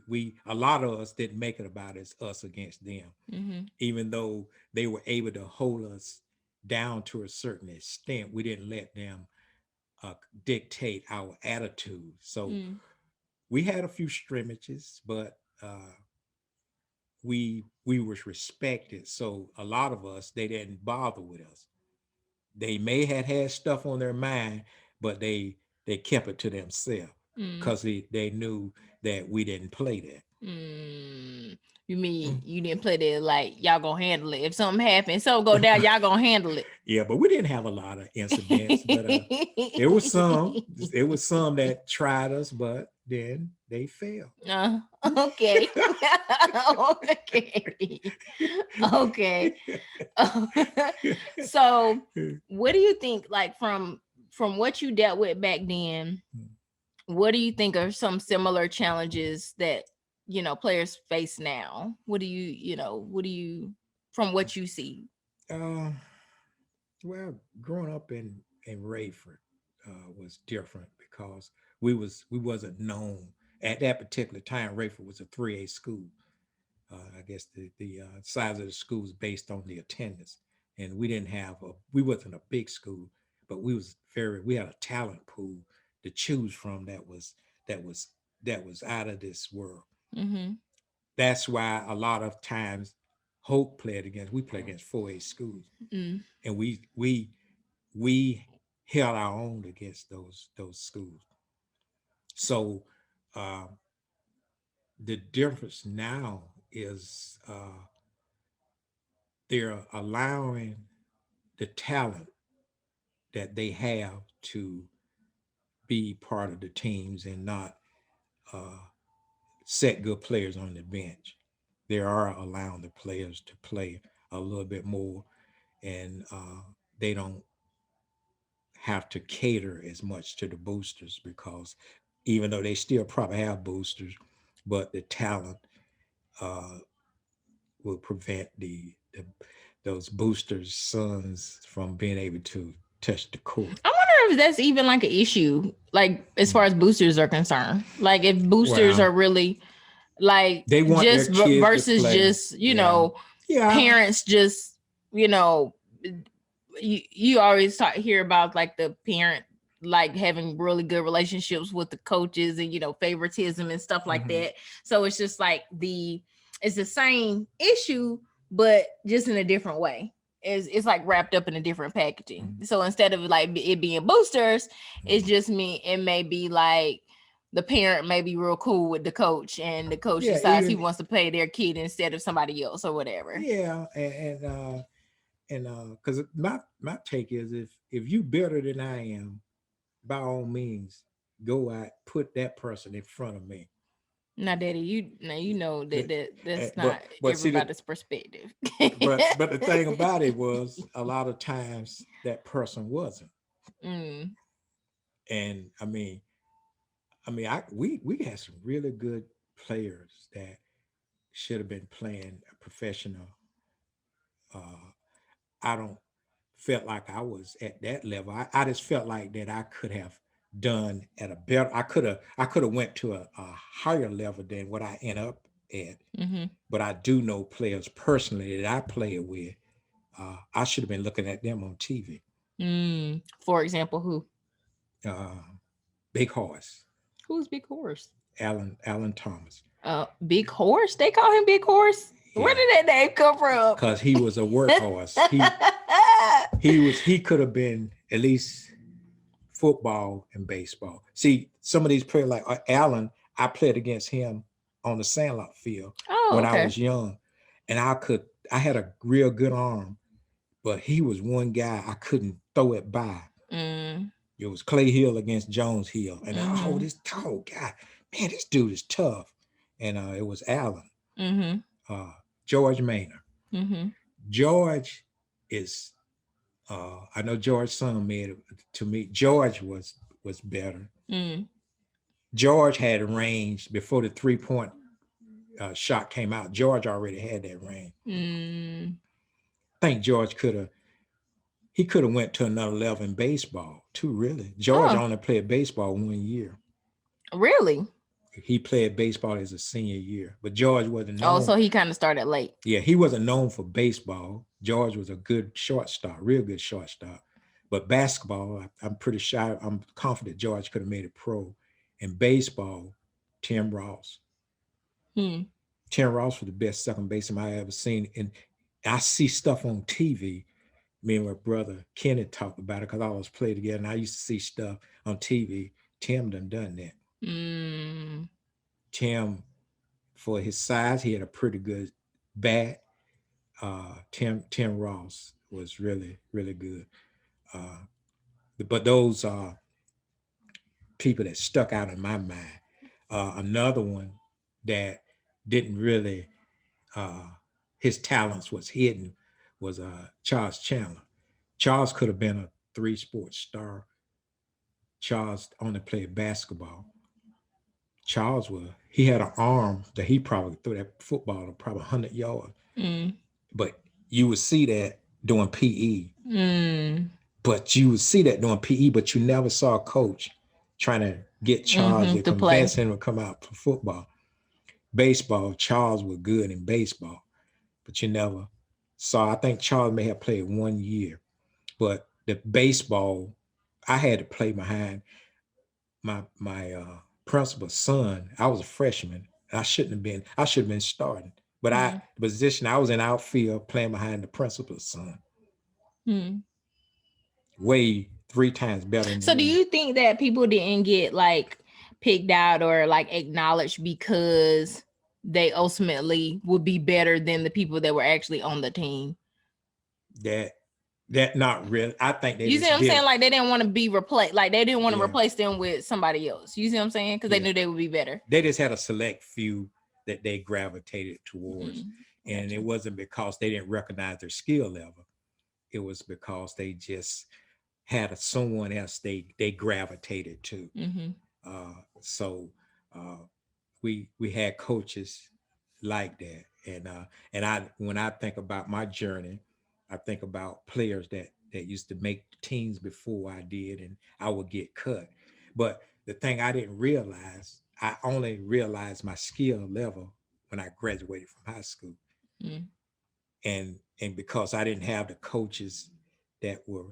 Speaker 2: We a lot of us didn't make it about us against them,
Speaker 1: Mm-hmm.
Speaker 2: even though they were able to hold us down to a certain extent. We didn't let them uh, dictate our attitude. So
Speaker 1: Mm.
Speaker 2: we had a few scrimmages, but we was respected. So a lot of us, they didn't bother with us. They may have had stuff on their mind, but they kept it to themselves
Speaker 1: Mm.
Speaker 2: because they knew that we didn't play that.
Speaker 1: Mm. You mean you didn't play that like y'all gonna handle it? If something happens, so go down, y'all gonna handle it.
Speaker 2: Yeah, but we didn't have a lot of incidents, but there was some. There was some that tried us, but then they failed.
Speaker 1: Okay. Okay. Okay. So, what do you think, like from what you dealt with back then? What do you think are some similar challenges that players face now? What do what do you from what you see?
Speaker 2: uh, well, growing up in Rayford was different because we wasn't known at that particular time. Rayford was a 3A school. I guess the size of the school was based on the attendance, and we wasn't a big school, but we had a talent pool to choose from that was that was out of this world.
Speaker 1: Mm-hmm.
Speaker 2: That's why a lot of times we played against 4A schools,
Speaker 1: Mm.
Speaker 2: and we held our own against those schools. So uh, the difference now is they're allowing the talent that they have to be part of the teams and not uh, set good players on the bench. They are allowing the players to play a little bit more, and they don't have to cater as much to the boosters because even though they still probably have boosters, but the talent uh, will prevent those boosters' sons from being able to touch the court.
Speaker 1: I wonder if that's even like an issue, like as far as boosters are concerned. Like if boosters
Speaker 2: Well,
Speaker 1: are really like
Speaker 2: they want their
Speaker 1: just
Speaker 2: kids to
Speaker 1: versus
Speaker 2: play.
Speaker 1: just
Speaker 2: Yeah, yeah.
Speaker 1: parents just you know you always hear about like the parent like having really good relationships with the coaches and favoritism and stuff like
Speaker 2: Mm-hmm.
Speaker 1: that. So it's just like it's the same issue but just in a different way. It's like wrapped up in a different packaging.
Speaker 2: Mm-hmm.
Speaker 1: So instead of like it being boosters, it's just me. It may be like the parent may be real cool with the coach and the coach
Speaker 2: Yeah,
Speaker 1: decides he
Speaker 2: even
Speaker 1: wants to play their kid instead of somebody else or whatever.
Speaker 2: yeah, and because my take is if you better than I am, by all means, go out, put that person in front of me.
Speaker 1: Now, Daddy, you know that,
Speaker 2: But
Speaker 1: that's not
Speaker 2: but see
Speaker 1: everybody's perspective.
Speaker 2: but the thing about it was a lot of times that person wasn't,
Speaker 1: Mm.
Speaker 2: and I we had some really good players that should have been playing a professional. Uh, I don't felt like I was at that level. I just felt like that I could have done at a better. I could have went to a higher level than what I end up at.
Speaker 1: Mm-hmm.
Speaker 2: But I do know players personally that I played with. I should have been looking at them on TV.
Speaker 1: Mm. For example, who?
Speaker 2: Uh, Big Horse,
Speaker 1: Who's Big Horse?
Speaker 2: Alan Thomas.
Speaker 1: Big Horse. They call him Big Horse. Where
Speaker 2: Yeah,
Speaker 1: did that name come from?
Speaker 2: because he was a workhorse. He could have been at least football and baseball. See, some of these players like Allen, I played against him on the Sandlot field
Speaker 1: Oh,
Speaker 2: when I
Speaker 1: okay.
Speaker 2: was young, and I had a real good arm, but he was one guy I couldn't throw it by.
Speaker 1: Mm.
Speaker 2: It was Clay Hill against Jones Hill, and
Speaker 1: Mm-hmm.
Speaker 2: this tall guy, man, this dude is tough, and it was Allen,
Speaker 1: Mm-hmm.
Speaker 2: uh, George Maynard.
Speaker 1: Mm-hmm.
Speaker 2: George is I know George's son made it to me. George was was better.
Speaker 1: Mm.
Speaker 2: George had a range before the 3-point shot came out. George already had that range.
Speaker 1: Mm.
Speaker 2: I think George could have went to another level in baseball too. Really, George
Speaker 1: Oh,
Speaker 2: only played baseball 1 year.
Speaker 1: really?
Speaker 2: He played baseball as a senior year, but George wasn't
Speaker 1: Oh,
Speaker 2: known.
Speaker 1: so he kind of started late.
Speaker 2: Yeah, he wasn't known for baseball. George was a good shortstop, real good shortstop. But basketball, I'm pretty sure, I'm confident George could have made it pro. In baseball, Tim Ross.
Speaker 1: Hmm.
Speaker 2: Tim Ross was the best second baseman I ever seen. And I see stuff on TV. Me and my brother Kenny talked about it because I always played together. And I used to see stuff on TV. Tim done that.
Speaker 1: Mm.
Speaker 2: Tim, for his size, he had a pretty good bat. Tim Ross was really really good. Uh, but those are people that stuck out in my mind. Another one that didn't really uh, his talents was hidden was Charles Chandler. Charles could have been a three-sport star. Charles only played basketball. Charles he had an arm that he probably threw that football to probably 100 yards.
Speaker 1: Mm.
Speaker 2: But you would see that doing PE.
Speaker 1: Mm.
Speaker 2: But you would see that doing PE, but you never saw a coach trying to get Charles
Speaker 1: Mm-hmm.
Speaker 2: to
Speaker 1: To play.
Speaker 2: convince him to come out for football. Baseball, Charles was good in baseball, but you never saw. I think Charles may have played 1 year, but the baseball, I had to play behind my principal's son. I was a freshman. I shouldn't have been. I should have been starting, but
Speaker 1: Mm.
Speaker 2: the position I was in outfield playing behind the principal's son.
Speaker 1: Mm.
Speaker 2: Way 3 times better than
Speaker 1: So do
Speaker 2: me.
Speaker 1: you think that people didn't get like picked out or like acknowledged because they ultimately would be better than the people that were actually on the team?
Speaker 2: That not really. I think they
Speaker 1: You see
Speaker 2: just
Speaker 1: what I'm
Speaker 2: did
Speaker 1: saying?
Speaker 2: it.
Speaker 1: Like they didn't want to be replaced. Like they didn't want to
Speaker 2: Yeah,
Speaker 1: replace them with somebody else. You see what I'm saying? Because they
Speaker 2: yeah.
Speaker 1: knew they would be better.
Speaker 2: They just had a select few that they gravitated towards,
Speaker 1: Mm.
Speaker 2: and it
Speaker 1: Gotcha.
Speaker 2: wasn't because they didn't recognize their skill level. It was because they just had someone else they gravitated to.
Speaker 1: Mm-hmm.
Speaker 2: So uh, we had coaches like that, and I when I think about my journey, I think about players that used to make teams before I did, and I would get cut. But the thing I didn't realize, I only realized my skill level when I graduated from high school,
Speaker 1: Mm.
Speaker 2: and because I didn't have the coaches that were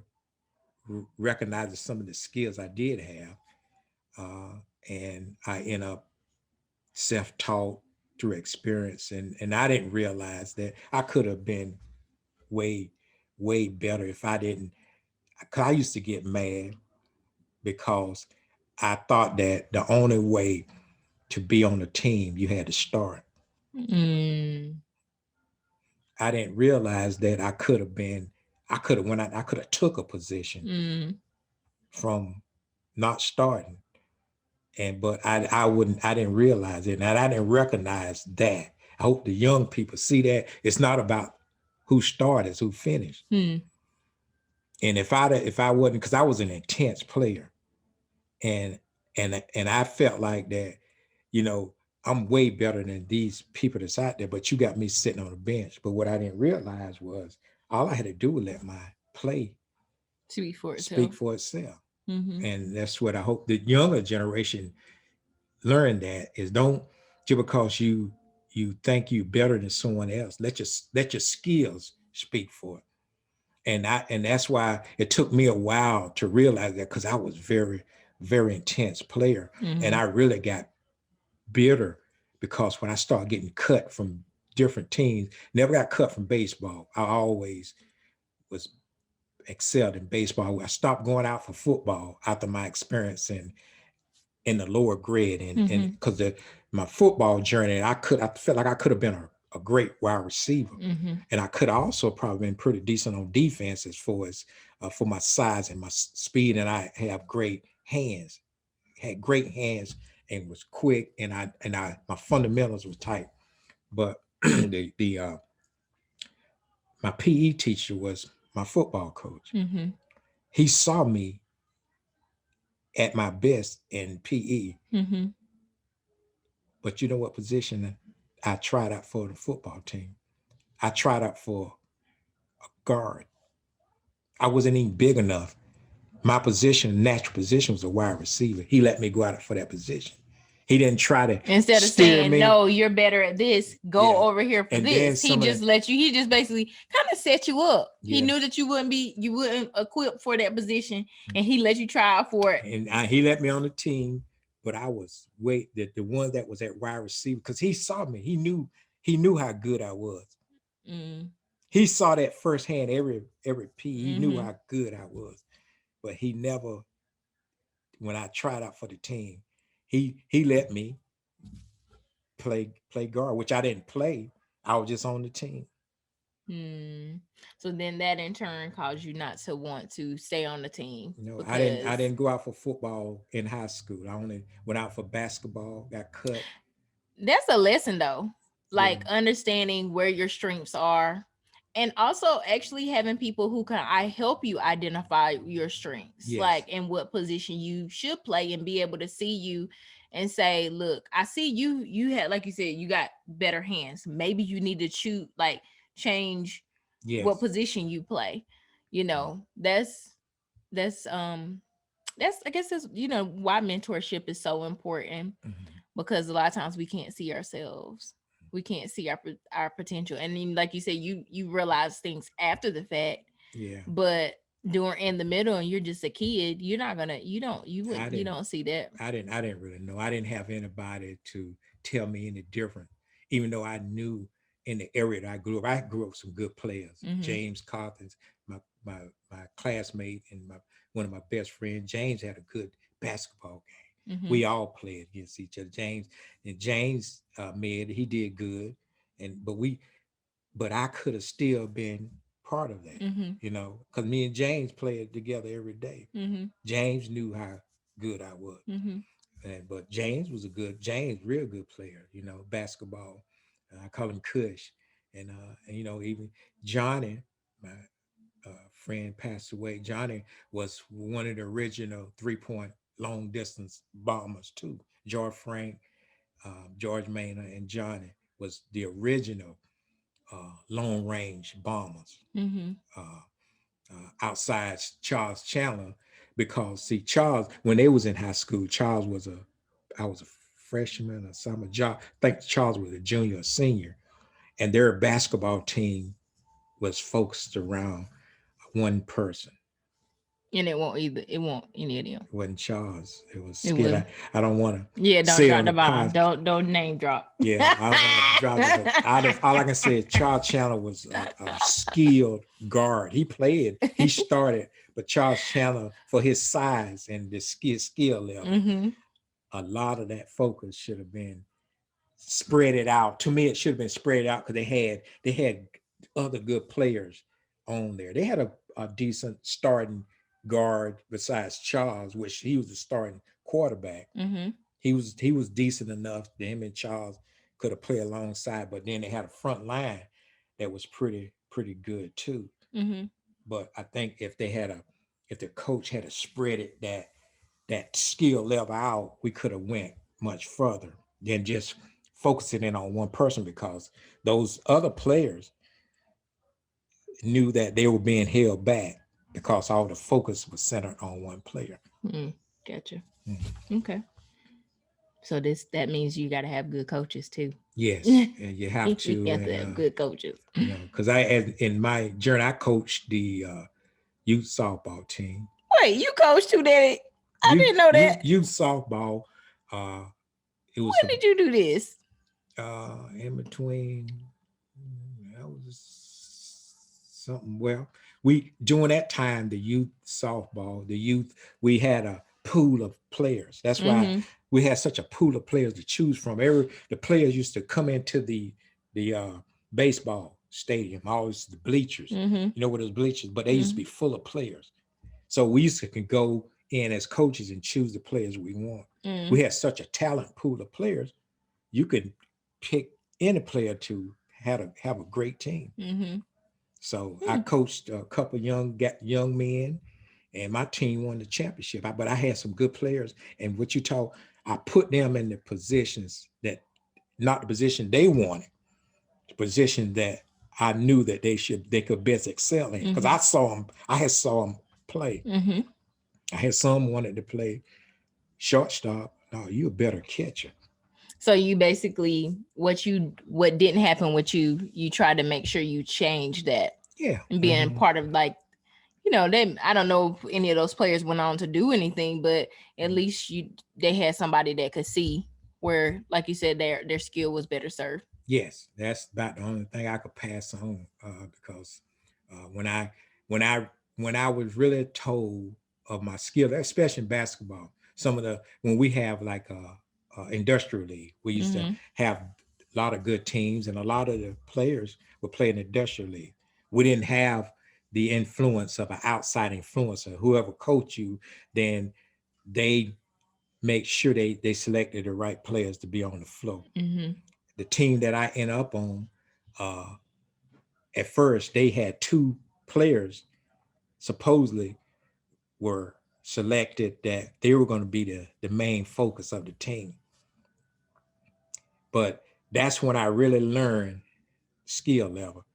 Speaker 2: recognizing some of the skills I did have, and I end up self-taught through experience, and I didn't realize that I could have been way way better if I didn't. Cause I used to get mad because I thought that the only way to be on the team you had to start.
Speaker 1: Mm.
Speaker 2: I didn't realize that I could have been. I could have I could have took a position
Speaker 1: Mm.
Speaker 2: from not starting, and but I wouldn't. I didn't realize it, and I didn't recognize that. I hope the young people see that it's not about who started, it's who finished.
Speaker 1: Mm.
Speaker 2: And if I wasn't, because I was an intense player, and and I felt like that, you know, I'm way better than these people that's out there, but you got me sitting on the bench. But what I didn't realize was all I had to do was let my play
Speaker 1: Speak for
Speaker 2: speak
Speaker 1: itself.
Speaker 2: for itself.
Speaker 1: Mm-hmm.
Speaker 2: And that's what I hope the younger generation learn, that is, don't just because you think you better than someone else, let your skills speak for it. And that's why it took me a while to realize that, because I was very intense player, and
Speaker 1: Mm-hmm.
Speaker 2: I really got bitter because when I started getting cut from different teams, never got cut from baseball. I always was excelled in baseball. I stopped going out for football after my experience in the lower grade, and
Speaker 1: Mm-hmm.
Speaker 2: because my football journey, I felt like I could have been a great wide receiver,
Speaker 1: Mm-hmm.
Speaker 2: and I could also probably been pretty decent on defense as far as for my size and my speed, and I have great hands, had great hands, and was quick, and I my fundamentals was tight. But the my PE teacher was my football coach.
Speaker 1: Mm-hmm.
Speaker 2: He saw me at my best in PE.
Speaker 1: Mm-hmm.
Speaker 2: But you know what position I tried out for the football team? I tried out for guard. I wasn't even big enough. My position, natural position, was a wide receiver. He let me go out for that position. He didn't try to
Speaker 1: Instead of
Speaker 2: steer
Speaker 1: saying,
Speaker 2: me.
Speaker 1: no, you're better at this, go
Speaker 2: Yeah.
Speaker 1: over here for
Speaker 2: And then
Speaker 1: this. He
Speaker 2: some of
Speaker 1: just
Speaker 2: the,
Speaker 1: let you, he just basically kind of set you up. He
Speaker 2: yeah.
Speaker 1: knew that you wouldn't equipped for that position, and he let you try out for it.
Speaker 2: And he let me on the team, but I was the one that was at wide receiver, because he saw me. He knew how good I was.
Speaker 1: Mm,
Speaker 2: He saw that firsthand every P. He knew
Speaker 1: mm-hmm.
Speaker 2: how good I was. But he never, when I tried out for the team, he let me play guard, which I didn't play. I was just on the team.
Speaker 1: Hmm. So then that in turn caused you not to want to stay on the team
Speaker 2: You know, I didn't I
Speaker 1: because
Speaker 2: didn't go out for football in high school. I only went out for basketball, got cut.
Speaker 1: that's a lesson though.
Speaker 2: Yeah.
Speaker 1: Like understanding where your strengths are and also actually having people who can I help you identify your strengths,
Speaker 2: Yes.
Speaker 1: like in what position you should play and be able to see you and say, look, I see you had like you said, you got better hands. Maybe you need to choose like change what
Speaker 2: Yes.
Speaker 1: position you play. You know, that's that's I guess that's why mentorship is so important
Speaker 2: Mhm.
Speaker 1: because a lot of times we can't see ourselves, we can't see our potential, and then like you said, you realize things after the fact,
Speaker 2: Yeah.
Speaker 1: but during in the middle and you're just a kid, you're not gonna
Speaker 2: I
Speaker 1: you
Speaker 2: didn't
Speaker 1: don't see that.
Speaker 2: I didn't really know. I didn't have anybody to tell me any different, even though I knew in the area that I grew up. I grew up with some good players.
Speaker 1: Mm-hmm.
Speaker 2: James Carthens, my my my classmate and one of my best friends. James had a good basketball game.
Speaker 1: Mm-hmm.
Speaker 2: We all played against each other. James made he did good, but I could have still been part of that,
Speaker 1: Mm-hmm.
Speaker 2: because me and James played together every day.
Speaker 1: Mm-hmm.
Speaker 2: James knew how good I was.
Speaker 1: Mm-hmm.
Speaker 2: But James, real good player, basketball. I call him Kush. And even Johnny, my friend passed away. Johnny was one of the original 3-point long distance bombers too. George Frank, George Maynard, and Johnny was the original long range bombers.
Speaker 1: Mm-hmm.
Speaker 2: Uh, Outside Charles Chandler, because see Charles, when they was in high school, I was a freshman or something. I think Charles was a junior or senior, and their basketball team was focused around one person.
Speaker 1: And it won't any of them.
Speaker 2: It wasn't Charles. It was
Speaker 1: It
Speaker 2: Skid.
Speaker 1: will.
Speaker 2: I don't want to
Speaker 1: Yeah, don't
Speaker 2: say
Speaker 1: drop
Speaker 2: on
Speaker 1: the
Speaker 2: the
Speaker 1: bomb.
Speaker 2: pod.
Speaker 1: Don't name drop.
Speaker 2: Yeah, I don't want to drop it. But all I can say is Charles Chandler was a skilled guard. He started, but Charles Chandler, for his size and the skill level,
Speaker 1: Mm-hmm.
Speaker 2: a lot of that focus should have been spread it out. To me, it should have been spread out because they had other good players on there. They had a decent starting guard besides Charles, which he was the starting quarterback.
Speaker 1: Mm-hmm.
Speaker 2: He was decent enough that him and Charles could have played alongside, but then they had a front line that was pretty good too.
Speaker 1: Mm-hmm.
Speaker 2: But I think if the coach had spread it that skill level out, we could have went much further than just focusing in on one person, because those other players knew that they were being held back because all the focus was centered on one player.
Speaker 1: Mm, gotcha.
Speaker 2: Mhm.
Speaker 1: Okay. So that means you got to have good coaches too.
Speaker 2: Yes,
Speaker 1: You
Speaker 2: and you have to,
Speaker 1: have to have good coaches.
Speaker 2: because in my journey, I coached the youth softball team.
Speaker 1: Wait, you coach too, Daddy? I
Speaker 2: Youth
Speaker 1: didn't know
Speaker 2: youth
Speaker 1: that.
Speaker 2: youth softball. Uh, it was
Speaker 1: When did you do this?
Speaker 2: in between. That was something. Well, we during that time, the youth softball, we had a pool of players. That's why
Speaker 1: Mm-hmm.
Speaker 2: we had such a pool of players to choose from. The players used to come into the baseball stadium, always the bleachers.
Speaker 1: Mm-hmm.
Speaker 2: You know what those bleachers, but they used to
Speaker 1: Mm-hmm.
Speaker 2: be full of players. So we used to can go in as coaches and choose the players we want.
Speaker 1: Mm-hmm.
Speaker 2: We had such a talent pool of players. You could pick any player to have a great team.
Speaker 1: Mm-hmm.
Speaker 2: So I
Speaker 1: Hmm.
Speaker 2: coached a couple young men, and my team won the championship. But I had some good players, and what you talk, I put them in the positions that, not the position they wanted, the position that I knew that they could best excel in. Because I had saw them play.
Speaker 1: Mm-hmm.
Speaker 2: I had some wanted to play shortstop. No, you're a better catcher.
Speaker 1: So you basically what didn't happen with you tried to make sure you change that
Speaker 2: Yeah.
Speaker 1: and being part of like, they, I don't know if any of those players went on to do anything, but at least they had somebody that could see where, like you said, their skill was better served.
Speaker 2: Yes, that's about the only thing I could pass on, because when I when I when I was really told of my skill, especially in basketball, some of the when we have like a industrial league, we used to
Speaker 1: Mm-hmm.
Speaker 2: have a lot of good teams, and a lot of the players were playing industrial league. We didn't have the influence of an outside influencer. Whoever coached you, then they make sure they selected the right players to be on the floor.
Speaker 1: Mm-hmm.
Speaker 2: The team that I end up on, uh, at first they had two players supposedly were selected that they were going to be the main focus of the team. But that's when I really learned skill level.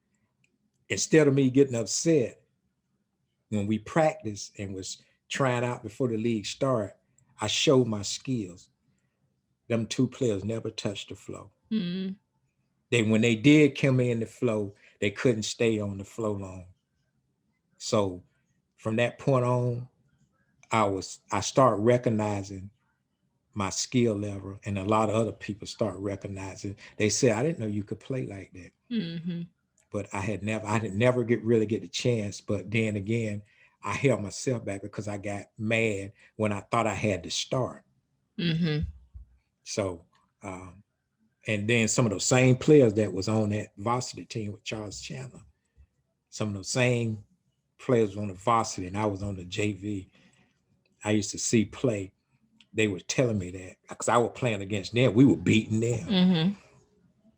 Speaker 2: Instead of me getting upset when we practiced and was trying out before the league started, I showed my skills. Them two players never touched the floor.
Speaker 1: Mm-hmm.
Speaker 2: When they did come in the flow, they couldn't stay on the flow long. So from that point on, I start recognizing my skill level, and a lot of other people start recognizing. They said, I didn't know you could play like that.
Speaker 1: Mm-hmm.
Speaker 2: But I didn't never really get the chance. But then again, I held myself back because I got mad when I thought I had to start.
Speaker 1: Mm-hmm.
Speaker 2: So and then some of those same players that was on that varsity team with Charles Chandler, some of those same players on the varsity, and I was on the JV. I used to see play. They were telling me that because I was playing against them, we were beating them.
Speaker 1: Mm-hmm.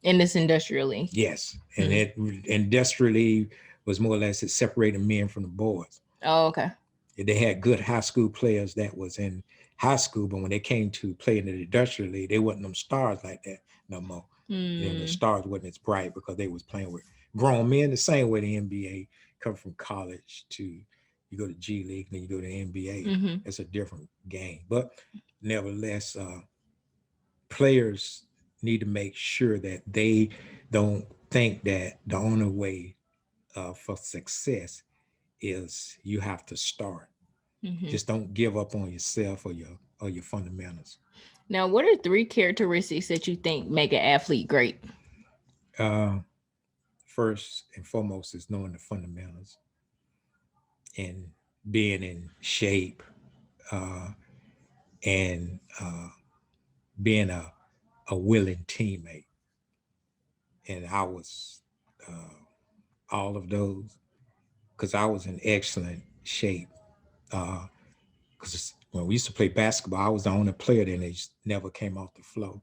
Speaker 1: In this industrial league.
Speaker 2: Yes, and it industrially was more or less it separated men from the boys.
Speaker 1: Oh, okay.
Speaker 2: They had good high school players that was in high school, but when they came to play in the industrial league, they wasn't them stars like that no more. The stars wasn't as bright because they was playing with grown men the same way the NBA come from college to you go to G League, then you go to the NBA.
Speaker 1: Mm-hmm.
Speaker 2: It's a different game, but nevertheless, players need to make sure that they don't think that the only way for success is you have to start.
Speaker 1: Mm-hmm.
Speaker 2: Just don't give up on yourself or your fundamentals.
Speaker 1: Now, what are 3 characteristics that you think make an athlete great?
Speaker 2: Uh, First and foremost is knowing the fundamentals and being in shape, uh, and being a willing teammate. And I was all of those because I was in excellent shape. Because when we used to play basketball, I was the only player that never came off the floor.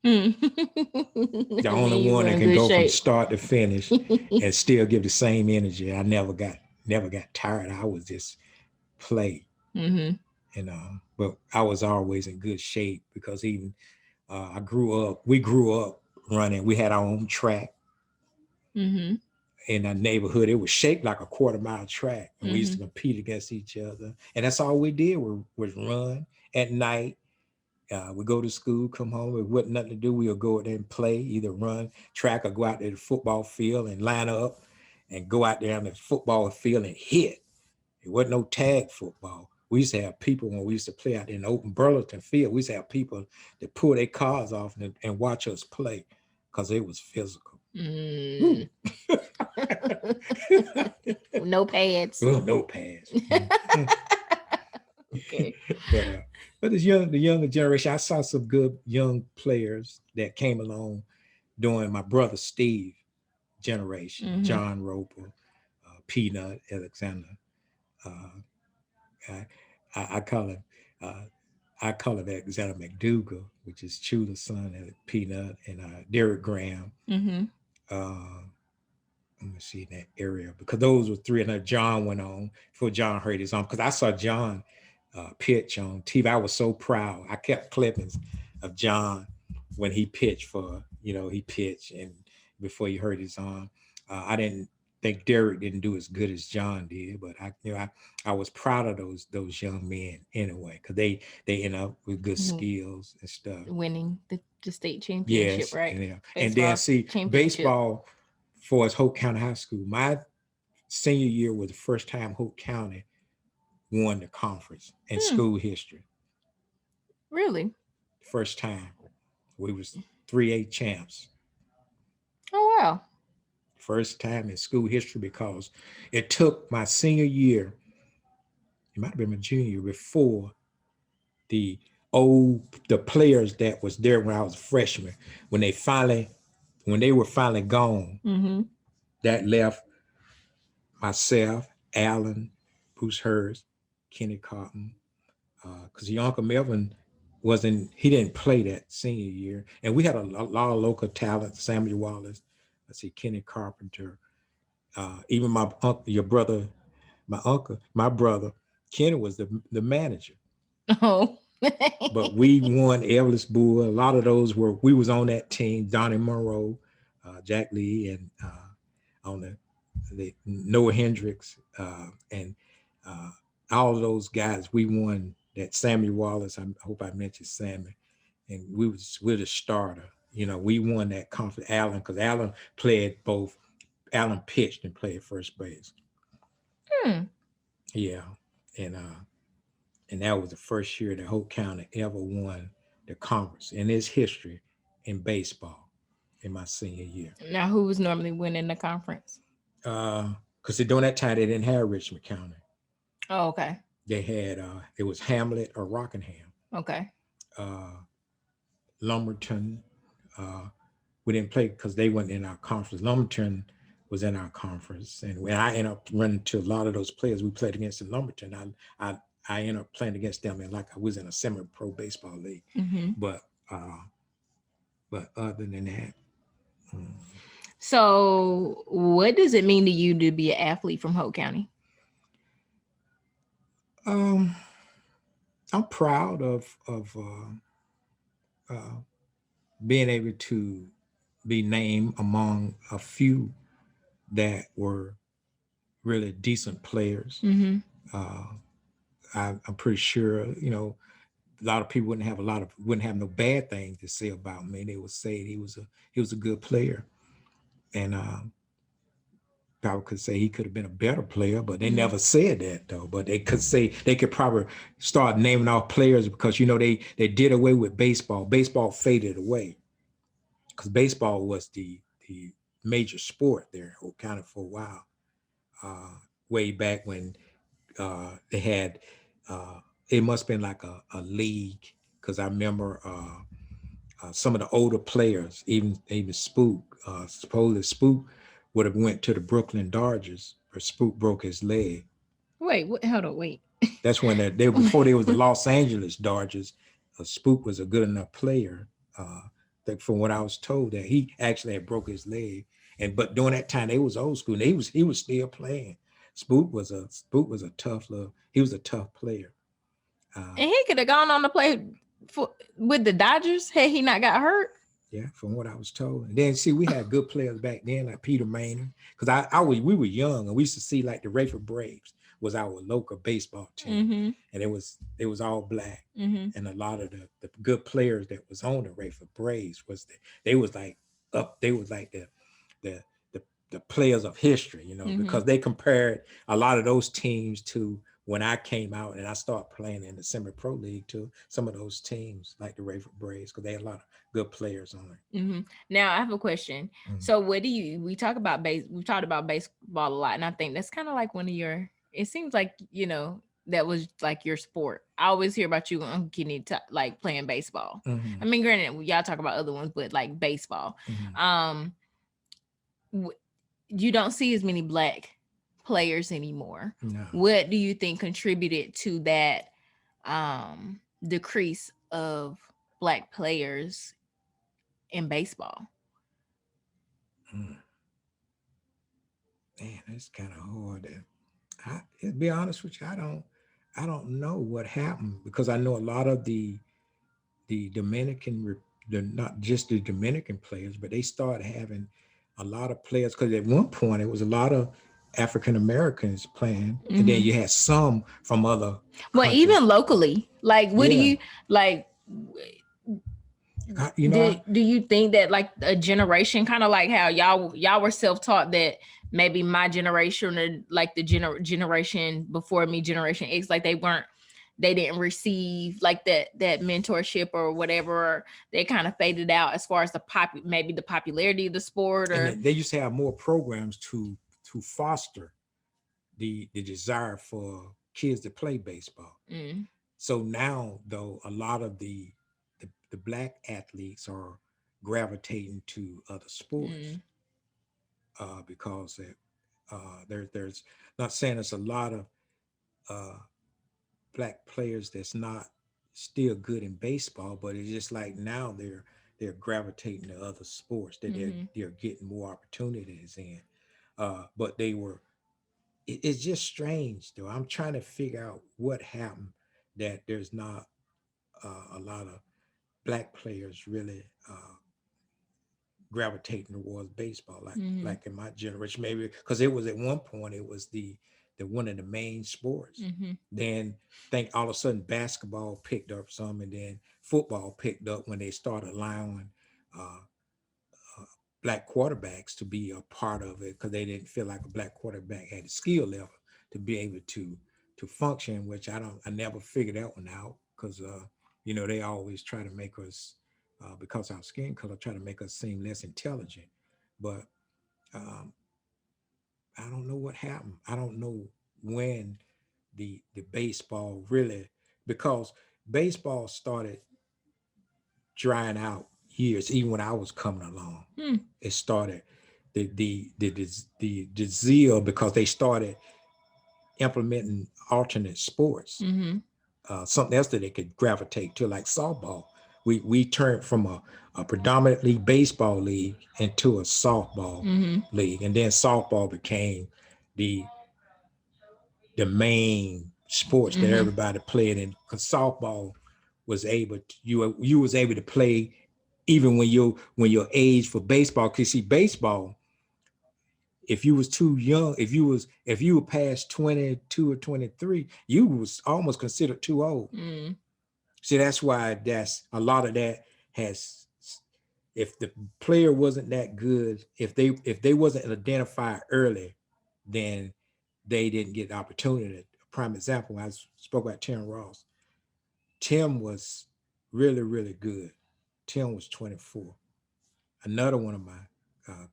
Speaker 2: The only one that can go from start to finish and still give the same energy. I never got tired. I was just play.
Speaker 1: Mm-hmm.
Speaker 2: But I was always in good shape because even we grew up running. We had our own track.
Speaker 1: Mm-hmm.
Speaker 2: In our neighborhood. It was shaped like a quarter-mile track, and we used to
Speaker 1: Mm-hmm.
Speaker 2: compete against each other. And that's all we did was run at night. We go to school, come home, with wasn't nothing to do. We would go out there and play, either run track or go out to the football field and line up and go out there on the football field and hit. It wasn't no tag football. We used to have people when we used to play out there in the open Burlington field. We used to have people that pull their cars off and watch us play because it was physical.
Speaker 1: Mm. No pads.
Speaker 2: Oh, no pads.
Speaker 1: Okay.
Speaker 2: But the younger generation, I saw some good young players that came along during my brother Steve generation.
Speaker 1: Mm-hmm.
Speaker 2: John Roper, Peanut Alexander. I, I call him Alexander McDougal, which is Chula's son, and Peanut, and Derek Graham.
Speaker 1: Mm-hmm.
Speaker 2: Uh, let me see that area, because those were three. And then John went on before John hurt his arm. Because I saw John pitch on TV. I was so proud. I kept clippings of John when he pitched for, he pitched and before he hurt his arm. I didn't think Derek didn't do as good as John did, but I was proud of those young men anyway, because they end up with good skills and stuff.
Speaker 1: Winning the state championship,
Speaker 2: Yes,
Speaker 1: right?
Speaker 2: and then see
Speaker 1: championship.
Speaker 2: baseball for us Hope County High School. My senior year was the first time Hope County won the conference in school history.
Speaker 1: Really?
Speaker 2: First time. We was 3A champs.
Speaker 1: Oh wow.
Speaker 2: First time in school history, because it took my senior year, it might have been my junior year, before the players that was there when I was a freshman, when they were finally gone, that left myself, Alan, Bruce Hurst, Kenny Cotton, because your Uncle Melvin he didn't play that senior year. And we had a lot of local talent, Samuel Wallace, I see Kenny Carpenter, even my uncle, my brother, Kenny was the manager.
Speaker 1: Oh.
Speaker 2: But we won Evelyn Bull. A lot of those we was on that team, Donnie Monroe, Jack Lee, and on the Noah Hendricks, and all of those guys. We won that. Samuel Wallace, I hope I mentioned Sammy, and we're the starter. We won that conference. Allen, because Allen played both. Allen pitched and played first base. Yeah, and that was the first year that Hope County ever won the conference in its history in baseball in my senior year.
Speaker 1: Now, who was normally winning the conference?
Speaker 2: Because during that time, they didn't have Richmond County.
Speaker 1: Oh, okay.
Speaker 2: They had, it was Hamlet or Rockingham.
Speaker 1: Okay.
Speaker 2: Lumberton, we didn't play because they weren't in our conference. Lumberton was in our conference. And when I ended up running to a lot of those players we played against in Lumberton, I ended up playing against them, and like I was in a semi-pro baseball league. But other than that.
Speaker 1: So what does it mean to you to be an athlete from Hope County?
Speaker 2: I'm proud of being able to be named among a few that were really decent players. I'm pretty sure, a lot of people wouldn't have no bad things to say about me. They would say he was a good player, and probably could say he could have been a better player, but they never said that though. But they could probably start naming off players, because they did away with baseball. Baseball faded away because baseball was the major sport there in Hope County for a while. Way back when they had, it must have been like a league, because I remember some of the older players, even Spook, supposedly Spook would have went to the Brooklyn Dodgers, but Spook broke his leg.
Speaker 1: Wait, hold on, wait.
Speaker 2: That's when before they was the Los Angeles Dodgers. Spook was a good enough player. From what I was told, that he actually had broke his leg, but during that time they was old school. And he was still playing. Spook was a tough player.
Speaker 1: And he could have gone on to play with the Dodgers had he not got hurt.
Speaker 2: Yeah, from what I was told. And then see, we had good players back then, like Peter Maynard, because we were young, and we used to see like the Rayford Braves was our local baseball team, and it was all black, and a lot of the good players that was on the Rayford Braves they was like the players of history, because they compared a lot of those teams to when I came out and I started playing in the semi-pro league to some of those teams like the Rayford Braves, because they had a lot of good players on it.
Speaker 1: Now I have a question. So we talked about baseball a lot, and I think that's kind of like one of your, it seems like, that was like your sport. I always hear about you and Uncle Kenny like playing baseball. I mean, granted, y'all talk about other ones, but like baseball. You don't see as many black players anymore.
Speaker 2: No.
Speaker 1: What do you think contributed to that decrease of black players in baseball?
Speaker 2: It's kind of hard. To be honest with you, I don't know what happened because I know a lot of the the not just the Dominican players, but they started having a lot of players because at one point it was a lot of African Americans playing, and then
Speaker 1: Mm-hmm.
Speaker 2: you had some from other
Speaker 1: Well,
Speaker 2: countries.
Speaker 1: even locally, like, what do
Speaker 2: Yeah,
Speaker 1: you like?
Speaker 2: you know,
Speaker 1: Do you think that like a generation, kind of like how y'all were self taught, that maybe my generation or like the generation before me, Generation X, like they didn't receive like that mentorship or whatever, or they kind of faded out as far as maybe the popularity of the sport,
Speaker 2: and
Speaker 1: or
Speaker 2: they used to have more programs to foster the desire for kids to play baseball.
Speaker 1: mm,
Speaker 2: So now, though, a lot of the black athletes are gravitating to other sports
Speaker 1: mm,
Speaker 2: because there's not saying there's a lot of uh, black players that's not still good in baseball, but it's just like now they're gravitating to other sports that
Speaker 1: mm-hmm,
Speaker 2: they're getting more opportunities in. But they were it's just strange though. I'm trying to figure out what happened that there's not a lot of black players really gravitating towards baseball
Speaker 1: mm-hmm,
Speaker 2: like in my generation, maybe because it was at one point it was the one of the main sports.
Speaker 1: mm-hmm,
Speaker 2: Then think all of a sudden basketball picked up some, and then football picked up when they started allowing uh, uh, black quarterbacks to be a part of it because they didn't feel like a black quarterback had the skill level to be able to function, which I never figured that one out because they always try to make us because our skin color try to make us seem less intelligent. But um, I don't know what happened. I don't know when the baseball really, because baseball started drying out years even when I was coming along.
Speaker 1: mm,
Speaker 2: It started the zeal because they started implementing alternate sports,
Speaker 1: mm-hmm,
Speaker 2: something else that they could gravitate to, like softball. We turned from a predominantly baseball league into a softball
Speaker 1: mm-hmm,
Speaker 2: league, and then softball became the the main sports that
Speaker 1: mm-hmm,
Speaker 2: everybody played in. Because softball was able to, you was able to play even when your age for baseball. Cause see, baseball, if you was too young, if you were past 22 or 23, you was almost considered too old.
Speaker 1: mm,
Speaker 2: See, that's why that's a lot of that has, if the player wasn't that good, if they wasn't identified early, then they didn't get the opportunity. A prime example, I spoke about Tim Ross. Tim was really, really good. Tim was 24. Another one of my uh,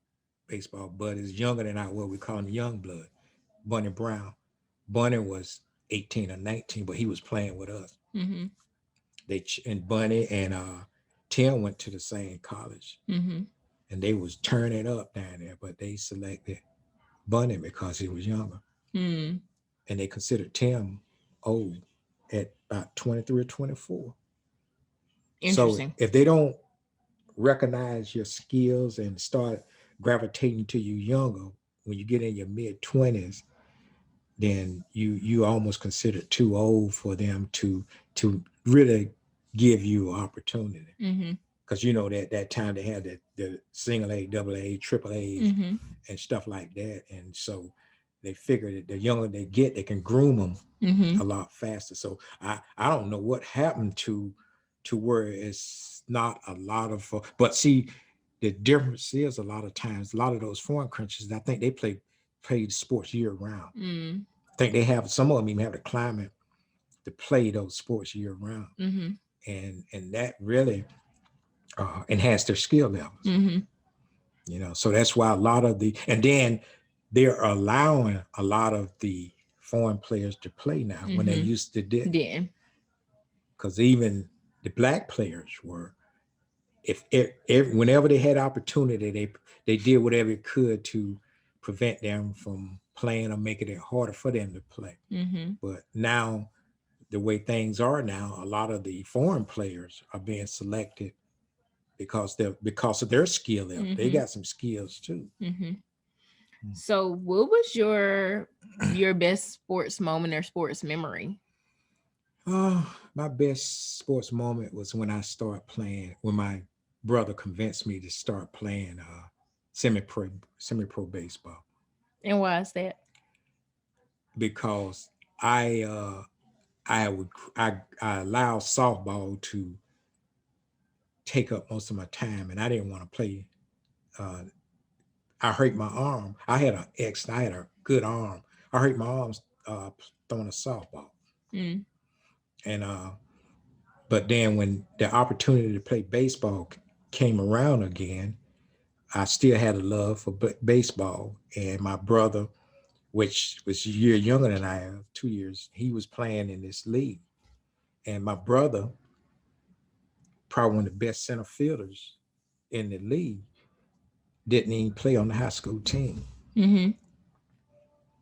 Speaker 2: baseball buddies, younger than I, what we call him young blood, Bunny Brown. Bunny was 18 or 19, but he was playing with us.
Speaker 1: mm-hmm,
Speaker 2: And Bunny and Tim went to the same college,
Speaker 1: mm-hmm,
Speaker 2: and they was turning up down there, but they selected Bunny because he was younger,
Speaker 1: mm.
Speaker 2: and they considered Tim old at about 23 or 24. So
Speaker 1: Interesting.
Speaker 2: if they don't recognize your skills and start gravitating to you younger, when you get in your mid 20s, then you almost considered too old for them to really give you opportunity.
Speaker 1: Mm-hmm,
Speaker 2: Because that time they had the single A, double A, triple A's
Speaker 1: mm-hmm,
Speaker 2: and stuff like that. And so they figured that the younger they get, they can groom them
Speaker 1: mm-hmm,
Speaker 2: a lot faster. So I don't know what happened to where it's not a lot of, but see, the difference is a lot of times, a lot of those foreign countries, I think they play sports year round.
Speaker 1: mm,
Speaker 2: I think they have, some of them even have the climate to play those sports year round.
Speaker 1: mm-hmm,
Speaker 2: And that really enhance their skill levels.
Speaker 1: mm-hmm,
Speaker 2: So that's why a lot of and then they're allowing a lot of the foreign players to play now when they
Speaker 1: mm-hmm.
Speaker 2: used to didn't.
Speaker 1: Yeah.
Speaker 2: Because even the black players were, if whenever they had opportunity, they did whatever it could to prevent them from playing or making it harder for them to play.
Speaker 1: Mm-hmm,
Speaker 2: But now, the way things are now, a lot of the foreign players are being selected because of their skill level. They
Speaker 1: mm-hmm,
Speaker 2: got some skills too.
Speaker 1: mm-hmm. So what was your best sports moment or sports memory?
Speaker 2: My best sports moment was when I started playing, when my brother convinced me to start playing semi-pro baseball,
Speaker 1: And why is that?
Speaker 2: because I uh I would I allowed softball to take up most of my time, and I didn't want to play. Uh, I hurt my arm. I had a good arm. I hurt my arms throwing a softball,
Speaker 1: Mm.
Speaker 2: and but then when the opportunity to play baseball came around again, I still had a love for baseball. And my brother, which was a year younger than I am, 2 years, he was playing in this league. And my brother, probably one of the best center fielders in the league, didn't even play on the high school team.
Speaker 1: Mm-hmm.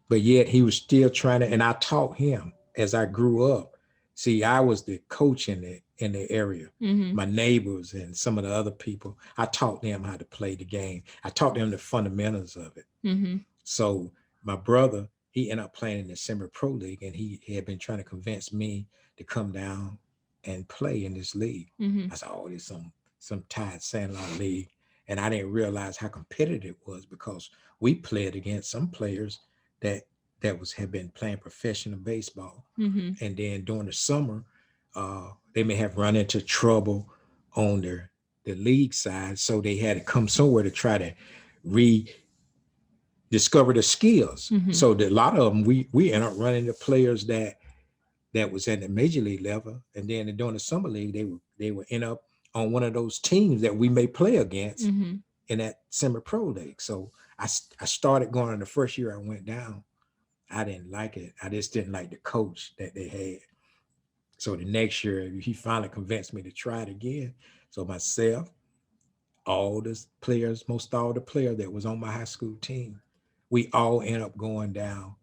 Speaker 2: But yet he was still trying to, and I taught him as I grew up. See, I was the coach in the area.
Speaker 1: Mm-hmm.
Speaker 2: My neighbors and some of the other people, I taught them how to play the game. I taught them the fundamentals of it.
Speaker 1: Mm-hmm.
Speaker 2: So my brother, he ended up playing in the semi-pro league, and he had been trying to convince me to come down and play in this league.
Speaker 1: Mm-hmm.
Speaker 2: I said, "Oh, there's some Tide Sandlot league," and I didn't realize how competitive it was because we played against some players that had been playing professional baseball,
Speaker 1: Mm-hmm.
Speaker 2: and then during the summer, they may have run into trouble on the league side, so they had to come somewhere to try to rediscover the skills.
Speaker 1: Mm-hmm.
Speaker 2: So a lot of them, we end up running into players that was at the major league level, and then during the summer league, they would end up on one of those teams that we may play against
Speaker 1: Mm-hmm.
Speaker 2: in that semi-pro league. So I started going in the first year I went down. I didn't like it. I just didn't like the coach that they had. So the next year, he finally convinced me to try it again. So myself, all the players, most all the players that was on my high school team, we all end up going down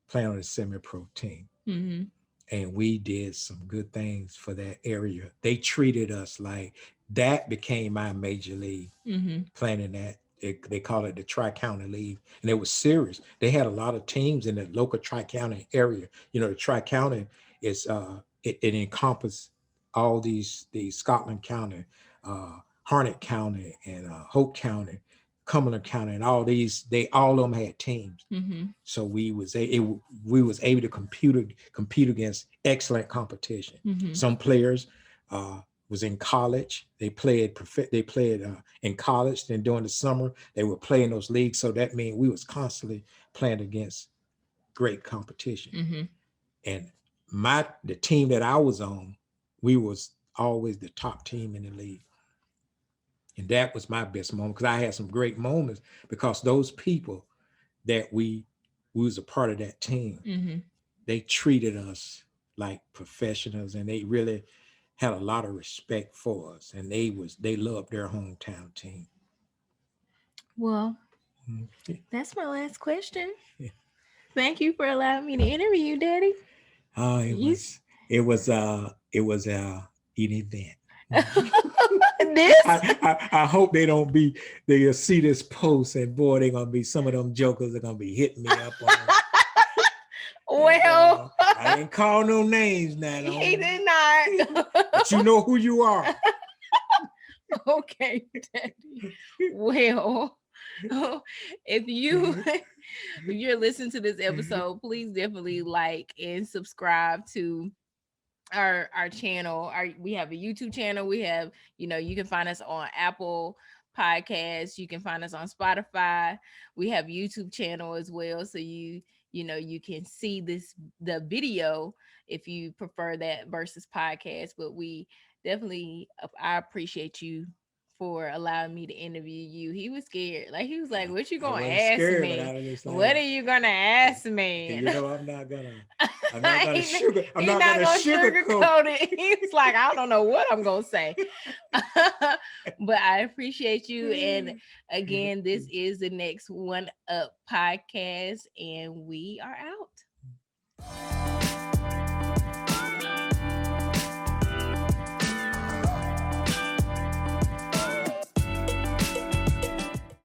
Speaker 2: playing on the semi-pro team.
Speaker 1: Mm-hmm.
Speaker 2: And we did some good things for that area. They treated us like that became my major league
Speaker 1: Mm-hmm.
Speaker 2: playing in that. They call it the Tri-County League. And it was serious. They had a lot of teams in the local Tri-County area. You know, the Tri-County is it encompasses all these Scotland County, Harnett County, and Hope County, Cumberland County, and all these, all of them had teams.
Speaker 1: Mm-hmm.
Speaker 2: So we was able to compete against excellent competition.
Speaker 1: Mm-hmm.
Speaker 2: Some players was in college. They played in college. Then during the summer, they were playing those leagues. So that means we was constantly playing against great competition.
Speaker 1: Mm-hmm.
Speaker 2: And the team that I was on, we was always the top team in the league. And that was my best moment because I had some great moments because those people that we was a part of that team,
Speaker 1: Mm-hmm.
Speaker 2: they treated us like professionals, and they really had a lot of respect for us, and they loved their hometown team.
Speaker 1: Well,
Speaker 2: Mm-hmm.
Speaker 1: that's my last question. Thank you for allowing me to interview you, Daddy.
Speaker 2: Oh,
Speaker 1: You
Speaker 2: it was an event.
Speaker 1: this
Speaker 2: I hope they'll see this post, and boy, they're gonna be, some of them jokers are gonna be hitting me up on
Speaker 1: well,
Speaker 2: I ain't call no names now.
Speaker 1: he did not.
Speaker 2: But you know who you are.
Speaker 1: Okay, Daddy. Well, if you're listening to this episode, please definitely like and subscribe to our channel. We have a YouTube channel. We have, you can find us on Apple Podcasts. You can find us on Spotify. We have YouTube channel as well, so you can see the video if you prefer that versus podcast. But we definitely, I appreciate you for allowing me to interview you. He was scared. Like, he was like, what you gonna ask me? What are you gonna ask me?
Speaker 2: You know, I'm not gonna
Speaker 1: sugarcoat it. He's like, I don't know what I'm gonna say. But I appreciate you. And again, this is the Next One Up podcast, and we are out.